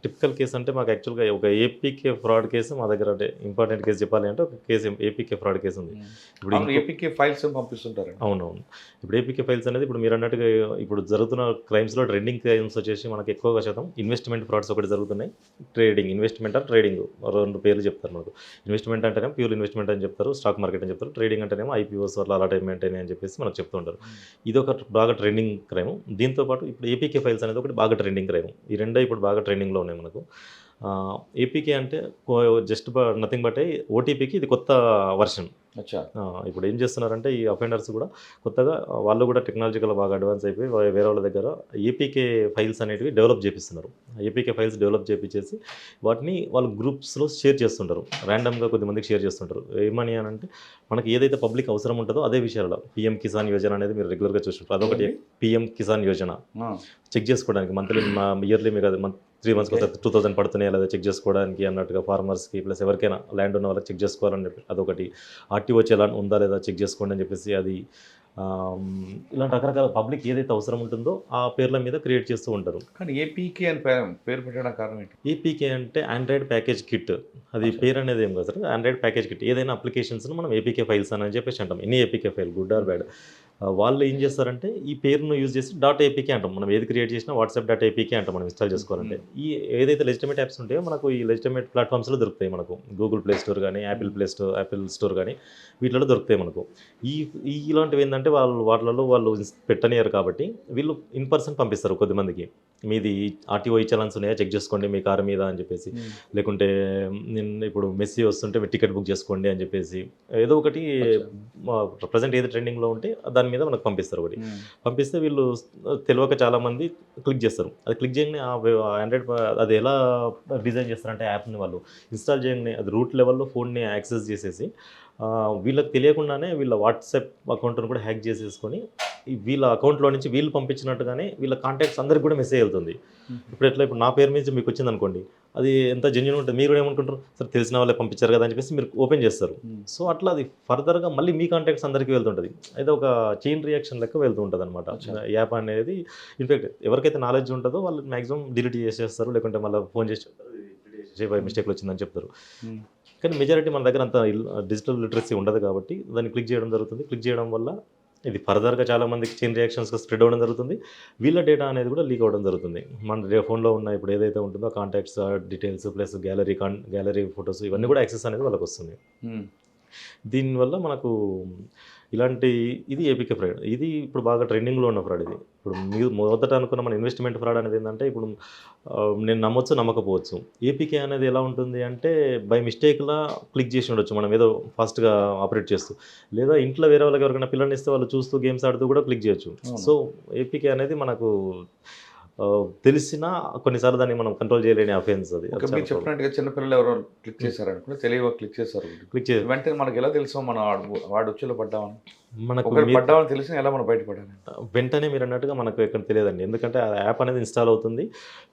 టిపికల్ కేసు అంటే మాకు యాక్చువల్గా ఒక ఏపీకే ఫ్రాడ్ కేసు మా దగ్గర, అంటే ఇంపార్టెంట్ కేసు చెప్పాలి అంటే ఒక కేసు ఏపీకే ఫ్రాడ్ కేసు ఉంది. ఇప్పుడు ఏపీకే ఫైల్స్ పంపిస్తుంటారు. అవునవును. ఇప్పుడు ఏపీకే ఫైల్స్ అనేది ఇప్పుడు మీరు అన్నట్టుగా ఇప్పుడు జరుగుతున్న క్రైమ్స్లో ట్రెండింగ్ క్రైమ్స్ వచ్చేసి మనకి ఎక్కువగా శాతం ఇన్వెస్ట్మెంట్ ఫ్రాడ్స్ ఒకటి జరుగుతున్నాయి, ట్రేడింగ్, ఇన్వెస్ట్మెంట్ ఆర్ ట్రేడింగ్, 2 పేర్లు చెప్తారు మనకు. ఇన్వెస్ట్మెంట్ అంటేనేమో ప్యూర్ ఇన్వెస్ట్మెంట్ అని చెప్తారు, స్టాక్ మార్కెట్ అని చెప్తారు. ట్రేడింగ్ అంటేనేమో ఐపీఓస్ వల్ల అలాటైన్మెంట్ అని చెప్పేసి మనకు చెప్తుంటారు. ఇది ఒక బాగా ట్రెండింగ్ క్రైమ్. దీంతోపాటు ఇప్పుడు ఏపీకే ఫైల్స్ అనేది ఒకటి బాగా ట్రెండింగ్ క్రైమ్. ఈ రెండే ఇప్పుడు బాగా ట్రెండింగ్లో ఉన్నాయి మనకు. ఏపీకే అంటే జస్ట్ నథింగ్ బట్ ఓటీపీకి ఇది కొత్త వర్షన్. ఇప్పుడు ఏం చేస్తున్నారంటే ఈ అఫెండర్స్ కూడా కొత్తగా వాళ్ళు కూడా టెక్నాలజికల్ బాగా అడ్వాన్స్ అయిపోయి వేరే వాళ్ళ దగ్గర ఏపీకే ఫైల్స్ అనేటివి డెవలప్ చేపిస్తున్నారు. ఏపీకే ఫైల్స్ డెవలప్ చేపించేసి వాటిని వాళ్ళు గ్రూప్స్లో షేర్ చేస్తుంటారు, ర్యాండమ్గా కొద్దిమందికి షేర్ చేస్తుంటారు. ఏమని అని అంటే మనకి ఏదైతే పబ్లిక్ అవసరం ఉంటుందో అదే విషయాల్లో పీఎం కిసాన్ యోజన అనేది మీరు రెగ్యులర్గా చూస్తుంటారు. అదొకటి పీఎం కిసాన్ యోజన చెక్ చేసుకోవడానికి మంత్లీ ఇయర్లీ మీకు అది 3 months ఒకసారి 2000 పడుతున్నాయా లేదా చెక్ చేసుకోవడానికి అన్నట్టుగా ఫార్మర్స్కి ప్లస్ ఎవరికైనా ల్యాండ్ ఉన్న వాళ్ళకి చెక్ చేసుకోవాలని చెప్పి అదొకటి. ఆర్టీఓ చలాన్ ఉందా లేదా చెక్ చేసుకోండి అని చెప్పేసి అది. ఇలాంటి రకరకాల పబ్లిక్ ఏదైతే అవసరం ఉంటుందో ఆ పేర్ల మీద క్రియేట్ చేస్తూ ఉంటారు. కానీ ఏపీకే అని పేరు పెట్టడానికి కారణం ఏంటి? ఏపీకే అంటే ఆండ్రాయిడ్ ప్యాకేజ్ కిట్. అది పేరు అనేది ఏం కాదు సార్, ఆండ్రాయిడ్ ప్యాకేజ్ కిట్. ఏదైనా అప్లికేషన్స్ను మనం ఏపీకే ఫైల్స్ అని చెప్పేసి అంటాం. Any APK file, good or bad. వాళ్ళు ఏం చేస్తారంటే ఈ పేరును యూజ్ చేసి .apk అంటాం. మనం ఏది క్రియేట్ చేసినా వాట్సాప్.apk అంటాం మనం ఇన్స్టాల్ చేసుకోవాలంటే. ఈ ఏదైతే లెజిటిమేట్ యాప్స్ ఉంటాయో మనకు ఈ లెజిటిమేట్ ప్లాట్ఫామ్స్లో దొరుకుతాయి మనకు. గూగుల్ ప్లే స్టోర్ కానీ, యాపిల్ స్టోర్ కానీ వీటిలో దొరుకుతాయి మనకు. ఇలాంటివి ఏంటంటే వాటిలలో వాళ్ళు పెట్టనియరు కాబట్టి వీళ్ళు ఇన్ పర్సన్ పంపిస్తారు కొద్దిమందికి. మీది ఆర్టీఓ చలాన్స్ ఉన్నాయా చెక్ చేసుకోండి మీ కారు మీద అని చెప్పేసి, లేకుంటే నేను ఇప్పుడు మెస్సీ వస్తుంటే మీరు టికెట్ బుక్ చేసుకోండి అని చెప్పేసి ఏదో ఒకటి ప్రజెంట్ ఏది ట్రెండింగ్లో ఉంటే దాని మీద మనకు పంపిస్తారు. ఒకటి పంపిస్తే వీళ్ళు తెలియక చాలామంది క్లిక్ చేస్తారు. అది క్లిక్ చేయగానే ఆండ్రాయిడ్ అది ఎలా డిజైన్ చేస్తారంటే యాప్ని వాళ్ళు ఇన్స్టాల్ చేయగానే అది రూట్ లెవెల్లో ఫోన్ని యాక్సెస్ చేసేసి వీళ్ళకి తెలియకుండానే వీళ్ళ వాట్సాప్ అకౌంట్ను కూడా హ్యాక్ చేసేసుకొని వీళ్ళ అకౌంట్లో నుంచి వీళ్ళు పంపించినట్టుగానే వీళ్ళ కాంటాక్ట్స్ అందరికి కూడా మెసేజ్ వెళ్తుంది. ఇప్పుడు నా పేరు మీద మీకు వచ్చింది అనుకోండి, అది ఎంత జెన్యూన్ ఉంటుంది. మీరు ఏమనుకుంటారు, సరే తెలిసిన వాళ్ళే పంపించారు కదా అని చెప్పేసి మీరు ఓపెన్ చేస్తారు. సో అట్లా అది ఫర్దర్గా మళ్ళీ మీ కాంటాక్ట్స్ అందరికీ వెళ్తుంటుంది. అయితే ఒక చైన్ రియాక్షన్ లెక్క వెళ్తూ ఉంటుంది అనమాట యాప్ అనేది. ఇన్ఫాక్ట్ ఎవరికైతే నాలెడ్జ్ ఉంటుందో వాళ్ళు మ్యాక్సిమం డిలీట్ చేసేస్తారు, లేకుంటే మళ్ళీ ఫోన్ చేసి చెప్తారు మిస్టేక్లు వచ్చిందని చెప్తారు. కానీ మెజారిటీ మన దగ్గర అంత డిజిటల్ లిటరసీ ఉండదు కాబట్టి దాన్ని క్లిక్ చేయడం జరుగుతుంది. క్లిక్ చేయడం వల్ల ఇది ఫర్దర్గా చాలామందికి చైన్ రియాక్షన్స్గా స్ప్రెడ్ అవ్వడం జరుగుతుంది. వీళ్ళ డేటా అనేది కూడా లీక్ అవ్వడం జరుగుతుంది. మన ఫోన్లో ఉన్న ఇప్పుడు ఏదైతే ఉంటుందో contacts details plus gallery photos ఇవన్నీ కూడా యాక్సెస్ అనేది వాళ్ళకి వస్తుంది. దీనివల్ల మనకు ఇలాంటి ఇది ఏపీకే ఫ్రాడ్. ఇది ఇప్పుడు బాగా ట్రెండింగ్లో ఉన్న ఫ్రాడ్ ఇది. ఇప్పుడు మీరు మొదట అనుకున్న మన ఇన్వెస్ట్మెంట్ ఫ్రాడ్ అనేది ఏంటంటే ఇప్పుడు నేను నమ్మొచ్చు నమ్మకపోవచ్చు. ఏపీకే అనేది ఎలా ఉంటుంది అంటే బై మిస్టేక్లా క్లిక్ చేసి ఉండొచ్చు మనం ఏదో ఫాస్ట్గా ఆపరేట్ చేస్తూ, లేదా ఇంట్లో వేరే వాళ్ళకి ఎవరికైనా పిల్లల్ని ఇస్తే వాళ్ళు చూస్తూ గేమ్స్ ఆడుతూ కూడా క్లిక్ చేయొచ్చు. సో ఏపీకే అనేది మనకు తెలిసినా కొన్నిసార్లు దాన్ని మనం కంట్రోల్ చేయలేని అఫెన్స్ అది. మీరు చెప్పినట్టుగా చిన్నపిల్లలు ఎవరో క్లిక్ చేశారనుకుంటే తెలియక క్లిక్ చేశారు. క్లిక్ చేసి వెంటనే మనకి ఎలా తెలుసు మనం వాడు వచ్చేలో పడ్డామని, మనకు పడ్డామని తెలిసిన ఎలా మనం బయటపడాలి? వెంటనే మీరు అన్నట్టుగా మనకు ఎక్కడ తెలియదండి. ఎందుకంటే ఆ యాప్ అనేది ఇన్స్టాల్ అవుతుంది.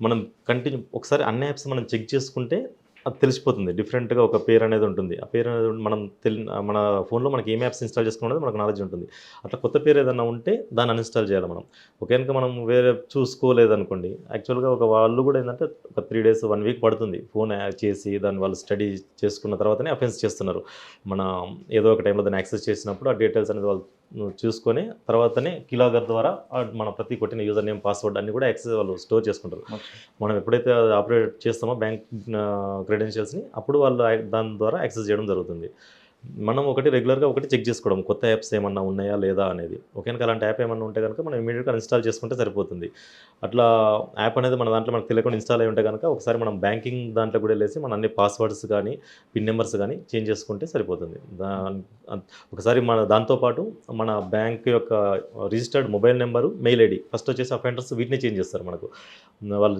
మనం కంటిన్యూ ఒకసారి అన్ని యాప్స్ మనం చెక్ చేసుకుంటే అది తెలిసిపోతుంది. డిఫరెంట్గా ఒక పేరు అనేది ఉంటుంది. ఆ పేరు అనేది మనం మన ఫోన్లో మనకి ఏం యాప్స్ ఇన్స్టాల్ చేసుకున్నది మనకు నాలెడ్జ్ ఉంటుంది. అట్లా కొత్త పేరు ఏదైనా ఉంటే దాన్ని అన్ఇన్స్టాల్ చేయాలి మనం. కనుక మనం వేరే చూసుకోలేదనుకోండి, యాక్చువల్గా వాళ్ళు కూడా ఏంటంటే ఒక 3 days 1 week పడుతుంది ఫోన్ చేసి దాన్ని వాళ్ళు స్టడీ చేసుకున్న తర్వాతనే అఫెన్స్ చేస్తున్నారు. మన ఏదో ఒక టైంలో దాన్ని యాక్సెస్ చేసినప్పుడు ఆ డీటెయిల్స్ అనేది వాళ్ళు చూసుకొని తర్వాతనే కీలాగర్ ద్వారా మన ప్రతి కొట్టిన యూజర్ నేమ్ పాస్వర్డ్ అన్ని కూడా యాక్సెస్ వాళ్ళు స్టోర్ చేసుకుంటారు. మనం ఎప్పుడైతే ఆపరేట్ చేస్తామో బ్యాంక్ క్రెడెన్షియల్స్ని అప్పుడు వాళ్ళు దాని ద్వారా యాక్సెస్ చేయడం జరుగుతుంది. మనం రెగ్యులర్గా చెక్ చేసుకోవడం కొత్త యాప్స్ ఏమన్నా ఉన్నాయా లేదా అనేది. కనుక అలాంటి యాప్ ఏమన్నా ఉంటే కనుక మనం ఇమీడియట్గా ఇన్స్టాల్ చేసుకుంటే సరిపోతుంది. అట్లా యాప్ అనేది మన దాంట్లో మనకు తెలియకుండా ఇన్స్టాల్ అయి ఉంటే కనుక ఒకసారి మనం బ్యాంకింగ్ దాంట్లో కూడా వెళ్ళేసి మన అన్ని పాస్వర్డ్స్ కానీ పిన్ నెంబర్స్ కానీ చేంజ్ చేసుకుంటే సరిపోతుంది. ఒకసారి మన దాంతోపాటు మన బ్యాంక్ యొక్క registered mobile number, mail ID first వచ్చేసి అఫెండర్స్ వీటిని చేంజ్ చేస్తారు మనకు వాళ్ళు.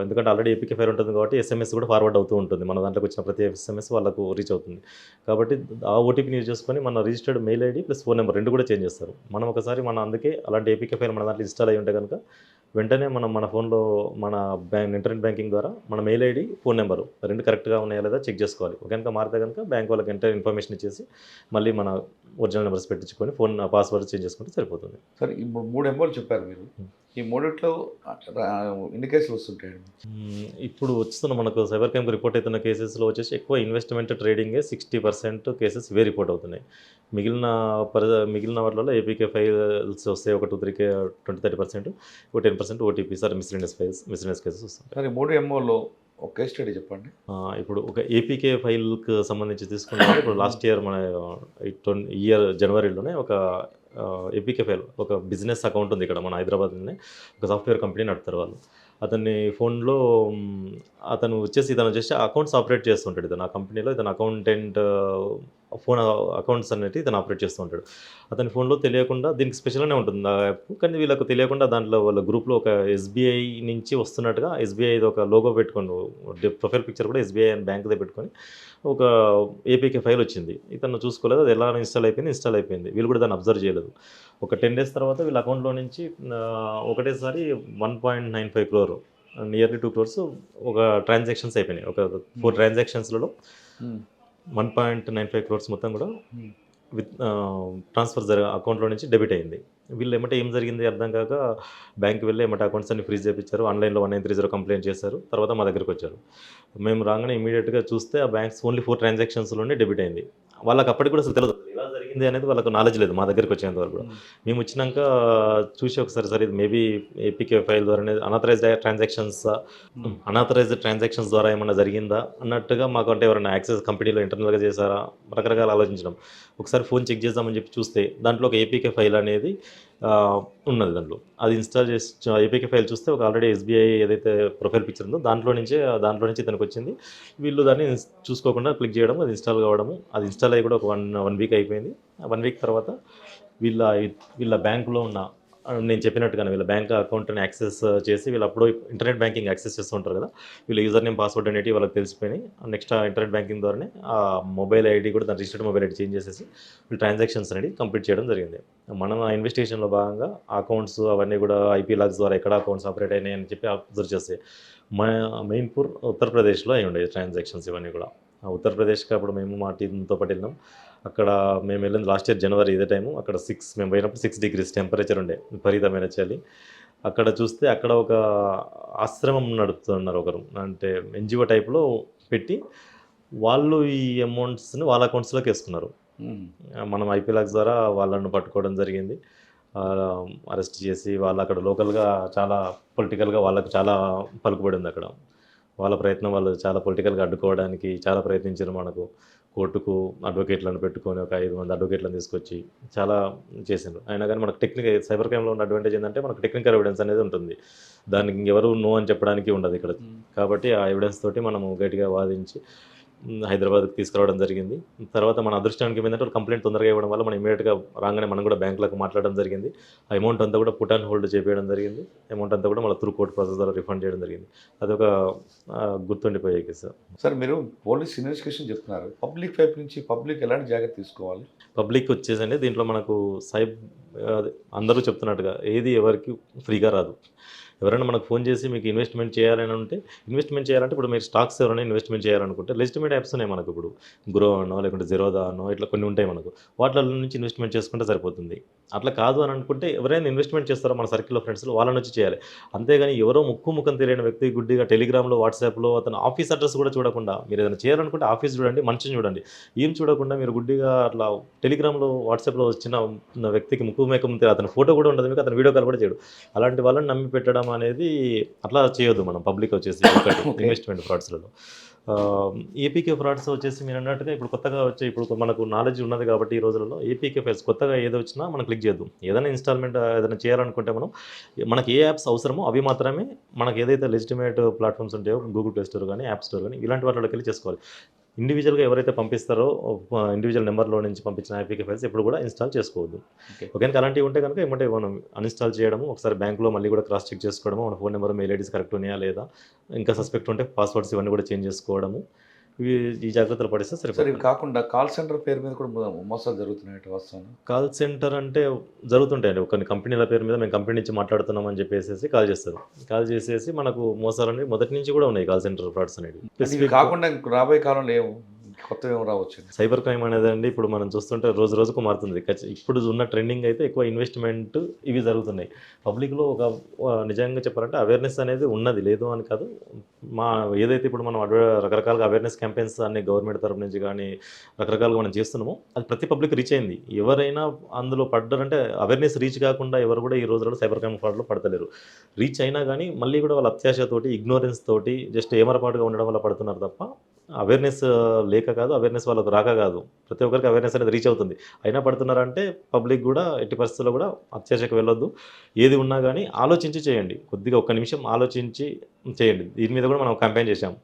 ఎందుకంటే ఆల్రెడీ ఏపీకే ఫైర్ ఉంటుంది కాబట్టి ఎస్ఎంఎస్ కూడా ఫార్వర్డ్ అవుతూ ఉంటుంది. మన దాంట్లోకి వచ్చిన ప్రతి ఎస్ఎంఎస్ వాళ్ళకు రీచ్ అవుతుంది. కాబట్టి ఆ ఓటీపీని యూజ్ చేసుకొని మన registered mail ID plus phone number 2 కూడా చేంజ్ చేస్తారు. మనం ఒకసారి అందుకే అలాంటి ఏపీకే ఫైల్ మన దాంట్లో ఇన్స్టాల్ అయ్యి ఉంటే కనుక వెంటనే మన ఫోన్లో మన ఇంటర్నెట్ బ్యాంకింగ్ ద్వారా మన మెయిల్ ఐడి ఫోన్ నెంబరు 2 కరెక్ట్గా ఉన్నాయా లేదా చెక్ చేసుకోవాలి. కనుక మారితే కనుక బ్యాంక్ వాళ్ళకి ఇన్ఫర్మేషన్ ఇచ్చేసి మళ్ళీ మన ఒరిజినల్ నెంబర్స్ పెట్టించుకొని ఫోన్ పాస్వర్డ్ చేంజ్ చేసుకుంటే సరిపోతుంది. సరే, ఇప్పుడు 3 ఎంఓలు చెప్పారు మీరు. ఈ 3ట్లో ఎన్ని కేసులు వస్తుంటాయి? ఇప్పుడు వస్తున్న మనకు సైబర్ క్రైమ్ రిపోర్ట్ అవుతున్న కేసెస్లో వచ్చేసి ఎక్కువ ఇన్వెస్ట్మెంట్ ట్రేడింగే 60% కేసెస్ ఇవే రిపోర్ట్ అవుతున్నాయి. మిగిలిన వాటిలో ఏపీకే ఫైల్స్ వస్తాయి. ఒక 20-30%, ఒక 10% ఓటీపీ సార్ మిస్లీనియస్ కేసెస్ వస్తాయి. సరే, 3 ఎంఓలో ఒక కేస్ స్టడీ చెప్పండి. ఇప్పుడు ఒక ఏపీకే ఫైల్కి సంబంధించి తీసుకుంటే ఇప్పుడు లాస్ట్ ఇయర్ మన ఇయర్ జనవరిలోనే ఒక ఏపీకే ఫైల్ ఒక బిజినెస్ అకౌంట్ ఉంది ఇక్కడ మన హైదరాబాద్లోనే. ఒక సాఫ్ట్వేర్ కంపెనీ నడుపుతారు వాళ్ళు. అతన్ని ఫోన్లో ఇతను వచ్చేసి అకౌంట్స్ ఆపరేట్ చేస్తుంటాడు. ఇతను ఆ కంపెనీలో ఇతను అకౌంటెంట్ ఫోన్ అకౌంట్స్ అనేది ఇతను ఆపరేట్ చేస్తూ ఉంటాడు. అతని ఫోన్లో తెలియకుండా దీనికి స్పెషల్గానే ఉంటుంది ఆ యాప్, కానీ వీళ్ళకు తెలియకుండా దాంట్లో వాళ్ళ గ్రూప్లో ఒక ఎస్బీఐ నుంచి వస్తున్నట్టుగా ఎస్బీఐ ఒక లోగో పెట్టుకొని ప్రొఫైల్ పిక్చర్ కూడా ఎస్బీఐ అని బ్యాంక్దే పెట్టుకొని ఒక ఏపీకే ఫైల్ వచ్చింది. ఇతను చూసుకోలేదు, అది ఎలా ఇన్స్టాల్ అయిపోయింది. వీళ్ళు కూడా దాన్ని అబ్జర్వ్ చేయలేదు. ఒక 10 days తర్వాత వీళ్ళ అకౌంట్లో నుంచి ఒకటేసారి 1.95 crore నియర్లీ 2 crores ఒక ట్రాన్సాక్షన్స్ అయిపోయినాయి. ఒక 4 transactionsలలో 1.95 crores మొత్తం కూడా ట్రాన్స్ఫర్ అకౌంట్లో నుంచి డెబిట్ అయింది. వీళ్ళు ఏం జరిగింది అర్థం కాక బ్యాంక్కి వెళ్ళి అకౌంట్స్ అన్ని ఫ్రీజ్ చేయించారు. ఆన్లైన్లో 1930 కంప్లైంట్ చేశారు. తర్వాత మా దగ్గరికి వచ్చారు. మేము రాగానే ఇమీడియట్గా చూస్తే ఆ బ్యాంక్స్ ఓన్లీ 4 transactionsలోనే డెబిట్ అయింది. వాళ్ళకి అప్పటికి కూడా అసలు తెలియదు ఇలా జరిగింది అనేది, వాళ్ళకు నాలెడ్జ్ లేదు. మా దగ్గరికి వచ్చేంత వరకు కూడా మేము వచ్చినాక చూసి ఒకసారి సరే ఇది మేబీ ఏపీకే ఫైల్ ద్వారా అనాథరైజ్డ్ ట్రాన్సాక్షన్స్ ద్వారా ఏమన్నా జరిగిందా అన్నట్టుగా మాకు అంటే ఎవరైనా యాక్సెస్ కంపెనీలో ఇంటర్నల్గా చేశారా రకరకాల ఆలోచించడం. ఒకసారి ఫోన్ చెక్ చేద్దామని చెప్పి చూస్తే దాంట్లో ఒక ఏపీకే ఫైల్ అనేది ఉన్నది. దాంట్లో అది ఇన్స్టాల్ చేసి ఏపీకే ఫైల్ చూస్తే ఒక ఆల్రెడీ ఎస్బీఐ ఏదైతే ప్రొఫైల్ పిక్చర్ ఉందో దాంట్లో నుంచి ఇతనికి వచ్చింది. వీళ్ళు దాన్ని చూసుకోకుండా క్లిక్ చేయడం, అది ఇన్స్టాల్ కావడము. అది ఇన్స్టాల్ అయ్యి కూడా ఒక 1 week అయిపోయింది. 1 week తర్వాత వీళ్ళ బ్యాంకులో ఉన్న నేను చెప్పినట్టుగానే వీళ్ళ బ్యాంక్ అకౌంట్ని యాక్సెస్ చేసి వీళ్ళు అప్పుడు ఇంటర్నెట్ బ్యాంకింగ్ యాక్సెస్ చేస్తూ ఉంటారు కదా, వీళ్ళ యూజర్ నేమ్ పాస్వర్డ్ అనేవి వాళ్ళకి తెలిసిపోయినాయి. నెక్స్ట్ ఇంటర్నెట్ బ్యాంకింగ్ ద్వారానే ఆ మొబైల్ ఐడి కూడా దాని రిజిస్టర్డ్ మొబైల్ ఐడి చేంజ్ చేసేసి వీళ్ళు ట్రాన్సాక్షన్స్ అనేది కంప్లీట్ చేయడం జరిగింది. మనం ఆ ఇన్వెస్టిగేషన్లో భాగంగా అకౌంట్స్ అవన్నీ కూడా ఐపీ లాగ్స్ ద్వారా ఎక్కడ అకౌంట్స్ ఆపరేట్ అయినాయి అని చెప్పి అబ్జర్వ్ చేస్తే మెయిన్పూర్ ఉత్తరప్రదేశ్లో అయి ఉండేది ట్రాన్సాక్షన్స్ ఇవన్నీ కూడా. ఉత్తరప్రదేశ్కి అప్పుడు మేము మా టీంతో పాటు వెళ్ళినాం. అక్కడ మేము వెళ్ళింది లాస్ట్ ఇయర్ జనవరి ఇదే టైము. అక్కడ మేము పోయినప్పుడు 6 degrees టెంపరేచర్ ఉండే, విపరీతమైన చలి. అక్కడ చూస్తే అక్కడ ఒక ఆశ్రమం నడుపుతున్నారు ఒకరు, అంటే ఎన్జిఓ టైప్లో పెట్టి వాళ్ళు ఈ అమౌంట్స్ని వాళ్ళ అకౌంట్స్లోకి వేసుకున్నారు. మనం ఐపీలాక్స్ ద్వారా వాళ్ళను పట్టుకోవడం జరిగింది. అరెస్ట్ చేసి వాళ్ళు అక్కడ లోకల్గా చాలా పొలిటికల్గా వాళ్ళకు చాలా పలుకుబడి ఉంది అక్కడ. వాళ్ళ ప్రయత్నం వాళ్ళు చాలా పొలిటికల్గా అడ్డుకోవడానికి చాలా ప్రయత్నించారు. మనకు కోర్టుకు అడ్వకేట్లను పెట్టుకొని ఒక 5 మంది అడ్వకేట్లను తీసుకొచ్చి చాలా చేసిండ్రు. అయినా కానీ మనకు సైబర్ క్రైమ్లో ఉన్న అడ్వాంటేజ్ ఏంటంటే మనకు టెక్నికల్ ఎవిడెన్స్ అనేది ఉంటుంది. దానికి ఎవరు నో అని చెప్పడానికి ఉండదు ఇక్కడ. కాబట్టి ఆ ఎవిడెన్స్ తోటి మనము గట్టిగా వాదించి హైదరాబాద్కి తీసుకురావడం జరిగింది. తర్వాత మన అదృష్టానికి ఏమైందంటే కంప్లైంట్ తొందరగా ఇవ్వడం వల్ల మనం ఇమీడియట్గా రాగానే మనం కూడా బ్యాంకులకు మాట్లాడడం జరిగింది. ఆ అమౌంట్ అంతా కూడా పుట్ అండ్ హోల్డ్ చేపించడం జరిగింది. అమౌంట్ అంతా కూడా మళ్ళీ త్రూ కోర్ట్ ప్రాసెస్ ద్వారా రిఫండ్ చేయడం జరిగింది. అదొక గుర్తుండిపోయే కేసు. సార్ మీరు పోలీస్ ఇన్వెస్టిగేషన్ చెప్తున్నారు, పబ్లిక్ వైపు నుంచి పబ్లిక్ ఎలాంటి జాగ్రత్త తీసుకోవాలి? పబ్లిక్ వచ్చేసండి దీంట్లో మనకు అందరూ చెప్తున్నట్టుగా ఏది ఎవరికి ఫ్రీగా రాదు. ఎవరైనా మనకు ఫోన్ చేసి మీకు ఇన్వెస్ట్మెంట్ చేయాలని ఉంటే ఇప్పుడు మీరు స్టాక్స్ ఎవరైనా ఇన్వెస్ట్మెంట్ చేయాలనుకుంటే లెజిటిమేట్ యాప్స్ ఉన్నాయి మనకు. ఇప్పుడు గ్రో అనో లేకుంటే జిరోదా అనో ఇట్లా కొన్ని ఉంటాయి మనకు. వాటిలో నుంచి ఇన్వెస్ట్మెంట్ చేసుకుంటే సరిపోతుంది. అట్లా కాదు అని అనుకుంటే ఎవరైనా ఇన్వెస్ట్మెంట్ చేస్తారో మన సర్కిల్లో ఫ్రెండ్స్లో వాళ్ళని వచ్చి చేయాలి. అంతేగాని ఎవరో ముఖం తెలియని వ్యక్తి గుడ్డిగా టెలిగ్రామ్లో వాట్సాప్లో అతను ఆఫీస్ అడ్రస్ కూడా చూడకుండా మీరు ఏదైనా చేయాలనుకుంటే ఆఫీస్ చూడండి, మనిషిని చూడండి. ఏం చూడకుండా మీరు గుడ్డిగా అట్లా టెలిగ్రామ్లో వాట్సాప్లో వచ్చిన వ్యక్తికి ముఖం అతని ఫోటో కూడా ఉండదు, మీకు అతను వీడియో కాల్ కూడా చేయడు. అలాంటి వాళ్ళని నమ్మి పెట్టడం అనేది అట్లా చేయొద్దు మనం పబ్లిక్ వచ్చేసి ఇన్వెస్ట్మెంట్ ఫ్రాడ్స్లలో. ఏపీకే ఫ్రాడ్స్ వచ్చేసి మీరు అన్నట్టుగా ఇప్పుడు కొత్తగా వచ్చే ఇప్పుడు మనకు నాలెడ్జ్ ఉన్నది కాబట్టి ఈ రోజులలో ఏపీకే ఫైల్స్ కొత్తగా ఏదో వచ్చినా మనం క్లిక్ చేయొద్దు. ఏదైనా ఇన్స్టాల్మెంట్ ఏదైనా చేయాలనుకుంటే మనకి ఏ యాప్స్ అవసరమో అవి మాత్రమే మనకి ఏదైతే లెజిటిమేట్ ప్లాట్ఫామ్స్ ఉంటాయో గూగుల్ ప్లే స్టోర్ కానీ యాప్ స్టోర్ కానీ ఇలాంటి వాటిలోకి వెళ్ళి చేసుకోవాలి. ఇండివిజువల్గా ఎవరైతే పంపిస్తారో ఇండివిజువల్ నెంబర్లో నుంచి పంపించిన ఐపీకే ఫైల్స్ ఎప్పుడు కూడా ఇన్స్టాల్ చేసుకోవద్దు. ఓకే, అలాంటివి ఉంటే కనుక ఏమంటే మనం అన్ఇన్స్టాల్ చేయడము, ఒకసారి బ్యాంకులో మళ్ళీ కూడా క్రాస్ చెక్ చేసుకోవడము, మన phone number mail IDs correct ఉన్నాయా లేదా, ఇంకా సస్పెక్ట్ ఉంటే పాస్వర్డ్స్ ఇవన్నీ కూడా చేంజ్ చేసుకోవడము, ఈ జాగ్రత్తలు పడిస్తే సరిపోతుంది. ఇవి కాకుండా కాల్ సెంటర్ పేరు మీద కూడా మోసాలు జరుగుతున్నాయి వస్తాను. కాల్ సెంటర్ అంటే జరుగుతుంటాయండి. కొన్ని కంపెనీల పేరు మీద మేము కంపెనీ నుంచి మాట్లాడుతున్నాం అని చెప్పేసి కాల్ చేస్తారు. కాల్ చేసేసి మనకు మోసాలు మొదటి నుంచి కూడా ఉన్నాయి కాల్ సెంటర్ ఫ్రాడ్స్ అనేవి. కాకుండా రాబోయే కాలంలో కొత్త ఏమో రావచ్చు. సైబర్ క్రైమ్ అనేది అండి ఇప్పుడు మనం చూస్తుంటే రోజు రోజుకు మారుతుంది. ఇప్పుడు ఉన్న ట్రెండింగ్ అయితే ఎక్కువ ఇన్వెస్ట్మెంట్ ఇవి జరుగుతున్నాయి. పబ్లిక్లో ఒక నిజంగా చెప్పాలంటే అవేర్నెస్ అనేది ఉన్నది, లేదు అని కాదు. ఏదైతే ఇప్పుడు మనం రకరకాలుగా అవేర్నెస్ క్యాంపెయిన్స్ అన్ని గవర్నమెంట్ తరఫు నుంచి కానీ రకరకాలుగా మనం చేస్తున్నామో అది ప్రతి పబ్లిక్ రీచ్ అయింది. ఎవరైనా అందులో పడ్డారంటే అవేర్నెస్ రీచ్ కాకుండా ఎవరు కూడా ఈ రోజుల్లో సైబర్ క్రైమ్ ఫ్రాడ్లో పడతలేరు. రీచ్ అయినా కానీ మళ్ళీ కూడా వాళ్ళ అత్యాశతోటి ఇగ్నోరెన్స్ తోటి జస్ట్ ఏమరపాటుగా ఉండడం వల్ల పడుతున్నారు తప్ప అవేర్నెస్ లేక కాదు, అవేర్నెస్ వాళ్ళకు రాక కాదు. ప్రతి ఒక్కరికి అవేర్నెస్ అనేది రీచ్ అవుతుంది. అయినా పడుతున్నారంటే పబ్లిక్ కూడా ఎట్టి పరిస్థితుల్లో కూడా అత్యాశకు వెళ్ళొద్దు. ఏది ఉన్నా కానీ ఆలోచించి చేయండి. కొద్దిగా 1 నిమిషం ఆలోచించి చేయండి. దీని మీద కూడా మనం క్యాంపెయిన్ చేశాము.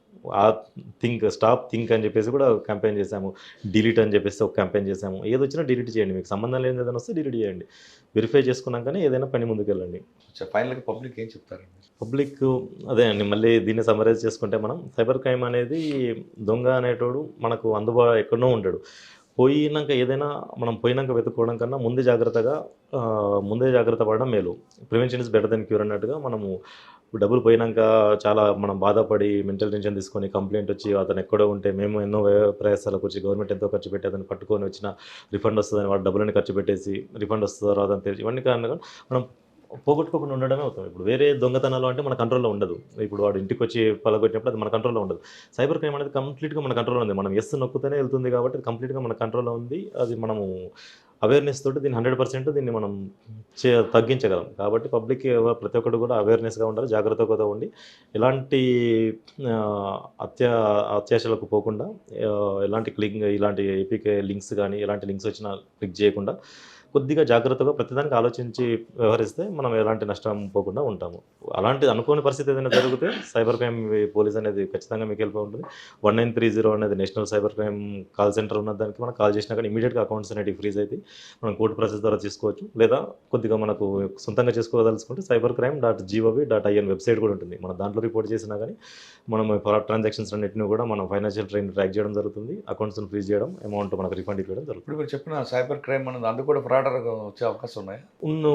స్టాప్ థింక్ అని చెప్పేసి కూడా క్యాంపెయిన్ చేశాము. డిలీట్ అని చెప్పేసి ఒక క్యాంపెయిన్ చేశాము. ఏది వచ్చినా డిలీట్ చేయండి. మీకు సంబంధం లేని ఏదైనా వస్తే డిలీట్ చేయండి. వెరిఫై చేసుకున్నాకనే ఏదైనా పని ముందుకెళ్ళండి. ఫైనల్గా పబ్లిక్ ఏం చెప్తారండి? పబ్లిక్ అదే అండి, మళ్ళీ దీన్ని సమరైజ్ చేసుకుంటే మనం సైబర్ క్రైమ్ అనేది దొంగ అనేటోడు మనకు ఎక్కడో ఉంటాడు. మనం పోయినాక వెతుక్కోవడం కన్నా ముందే జాగ్రత్త పడడం మేలు. Prevention is better than cure అన్నట్టుగా మనము డబ్బులు పోయినాక చాలా మనం బాధపడి మెంటల్ టెన్షన్ తీసుకొని కంప్లైంట్ వచ్చి అతను ఎక్కడో ఉంటే మేము ఎన్నో ప్రయాసాలకు వచ్చి గవర్నమెంట్ ఎంతో ఖర్చు పెట్టి అతను పట్టుకొని వచ్చిన రిఫండ్ వస్తుందని వాడు డబ్బులని ఖర్చు పెట్టేసి రిఫండ్ వస్తుందో రాదని తెలిసి ఇవన్నీ కారణంగా మనం పోగొట్టుకోకుండా ఉండడమే అవుతాం. ఇప్పుడు వేరే దొంగతనాలు అంటే మన కంట్రోల్లో ఉండదు. ఇప్పుడు వాడు ఇంటికి వచ్చి పలగొట్టినప్పుడు అది మన కంట్రోల్లో ఉండదు. సైబర్ క్రైమ్ అనేది కంప్లీట్గా మన కంట్రోల్లో ఉంది. మనం ఎస్ నొక్కుతూనే వెళ్తుంది కాబట్టి అది కంప్లీట్గా మన కంట్రోల్లో ఉంది. అది మనము అవేర్నెస్ తోటి దీన్ని 100% దీన్ని మనం తగ్గించగలం. కాబట్టి పబ్లిక్ ప్రతి ఒక్కరు కూడా అవేర్నెస్గా ఉండాలి, జాగ్రత్తగా ఉండి ఎలాంటి అత్యాశలకు పోకుండా ఇలాంటి ఏపీకే లింక్స్ కానీ ఎలాంటి లింక్స్ వచ్చినా క్లిక్ చేయకుండా కొద్దిగా జాగ్రత్తగా ప్రతిదానికి ఆలోచించి వ్యవహరిస్తే మనం ఎలాంటి నష్టం పోకుండా ఉంటాము. అలాంటి అనుకోని పరిస్థితి ఏదైనా జరిగితే సైబర్ క్రైమ్ పోలీస్ అనేది ఖచ్చితంగా మీకు హెల్ప్ ఉంటుంది. 1930 అనేది national cyber crime call centre ఉన్న దానికి మనం కాల్ చేసినా కానీ ఇమీడియట్గా అకౌంట్స్ అనేవి ఫ్రీజ్ అయితే మనం కోర్టు ప్రాసెస్ ద్వారా తీసుకోవచ్చు. లేదా కొద్దిగా మనకు సొంతంగా చేసుకోదలుచుకుంటే cybercrime.gov.in వెబ్సైట్ కూడా ఉంటుంది. మనం దాంట్లో రిపోర్ట్ చేసినా కానీ మనం ట్రాన్సాక్షన్స్ అన్నింటినీ కూడా మనం ఫైనాన్షియల్ ట్రాక్ చేయడం జరుగుతుంది. అకౌంట్స్ని ఫ్రీజ్ చేయడం, అమౌంట్ మనకు రిఫండ్ ఇవ్వడం జరుగుతుంది. ఇప్పుడు మీరు చెప్పిన సైబర్ క్రైమ్ అనేది అందుకు కూడా వచ్చే అవకాశం ఉన్నాయా?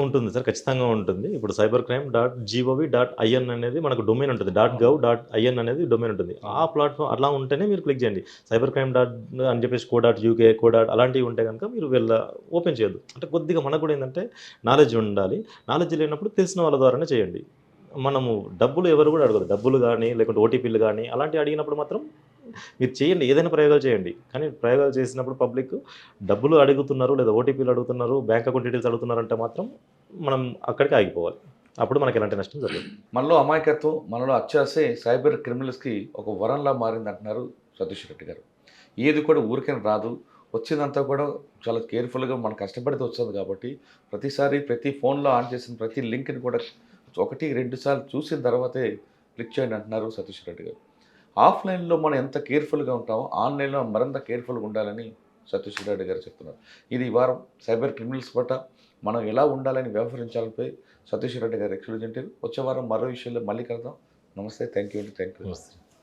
ఉంటుంది సార్, ఖచ్చితంగా ఉంటుంది. ఇప్పుడు cybercrime.gov.in అనేది మనకు డొమైన్ ఉంటుంది. .gov.in అనేది డొమైన్ ఉంటుంది. ఆ ప్లాట్ఫామ్ అలా ఉంటేనే మీరు క్లిక్ చేయండి. cybercrime అని చెప్పేసి .co.uk అలాంటివి ఉంటే కనుక మీరు ఓపెన్ చేయొద్దు. అంటే కొద్దిగా మనకు కూడా ఏంటంటే నాలెడ్జ్ ఉండాలి. నాలెడ్జ్ లేనప్పుడు తెలిసిన వాళ్ళ ద్వారానే చేయండి. మనము డబ్బులు ఎవరు కూడా అడగదు. డబ్బులు కానీ లేకుంటే ఓటీపీలు కానీ అలాంటివి అడిగినప్పుడు మాత్రం మీరు చేయండి, ఏదైనా ప్రయోగాలు చేయండి. కానీ ప్రయోగాలు చేసినప్పుడు పబ్లిక్ డబ్బులు అడుగుతున్నారు, లేదా ఓటీపీలు అడుగుతున్నారు, బ్యాంక్ అకౌంట్ డీటెయిల్స్ అడుగుతున్నారంటే మాత్రం మనం అక్కడికి ఆగిపోవాలి. అప్పుడు మనకి ఎలాంటి నష్టం జరగదు. మనలో అమాయకత్వం, మనలో అత్యాసే సైబర్ క్రిమినల్స్కి ఒక వరంలా మారింది అంటున్నారు సతీష్ రెడ్డి గారు. ఏది కూడా ఊరికైనా రాదు, వచ్చిందంతా కూడా చాలా కేర్ఫుల్గా మనం కష్టపడితే వస్తుంది. కాబట్టి ప్రతిసారి ప్రతి ఫోన్లో ఆన్ చేసిన ప్రతి లింక్ని కూడా 1-2 సార్లు చూసిన తర్వాతే క్లిక్ చేయండి అంటున్నారు సతీష్ రెడ్డి గారు. ఆఫ్లైన్లో మనం ఎంత కేర్ఫుల్గా ఉంటామో ఆన్లైన్లో మరింత కేర్ఫుల్గా ఉండాలని సతీష్ రెడ్డి గారు చెప్తున్నారు. ఇది ఈ వారం సైబర్ క్రిమినల్స్ పట్ల మనం ఎలా ఉండాలని వ్యవహరించాలపై సతీష్ రెడ్డి గారు ఎక్స్క్లూజివ్. వచ్చే వారం మరో విషయంలో మళ్ళీ కలుద్దాం. నమస్తే, thank you.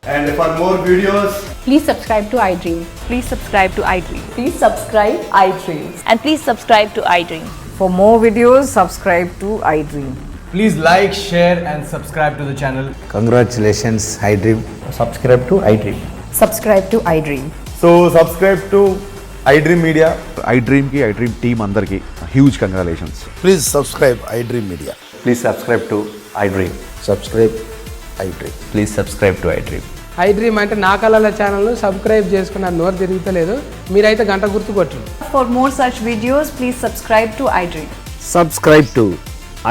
And for more videos, Please subscribe to iDream. Please subscribe to iDream. Please subscribe iDream. And please subscribe to iDream. For more videos, subscribe to iDream. please like, share and subscribe to the channel. Congratulations, iDream. Subscribe to iDream. Subscribe to iDream. So subscribe to iDream Media. iDream ki iDream team andarki huge congratulations. Please subscribe iDream Media. Please subscribe to iDream. Subscribe iDream. Please subscribe to iDream. iDream అంటే నా కళల ఛానల్ను subscribe చేసుకున్న నోరు తిరుగుతలేదు, మీరైతే గంట గుర్తు కొట్టండి. For more such videos, please subscribe to iDream. Subscribe to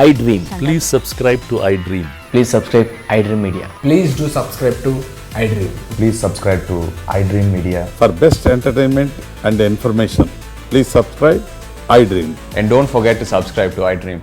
iDream. Please subscribe to iDream. Please subscribe iDream Media. Please do subscribe to iDream. Please subscribe to iDream Media. For best entertainment and information, please subscribe iDream. And don't forget to subscribe to iDream.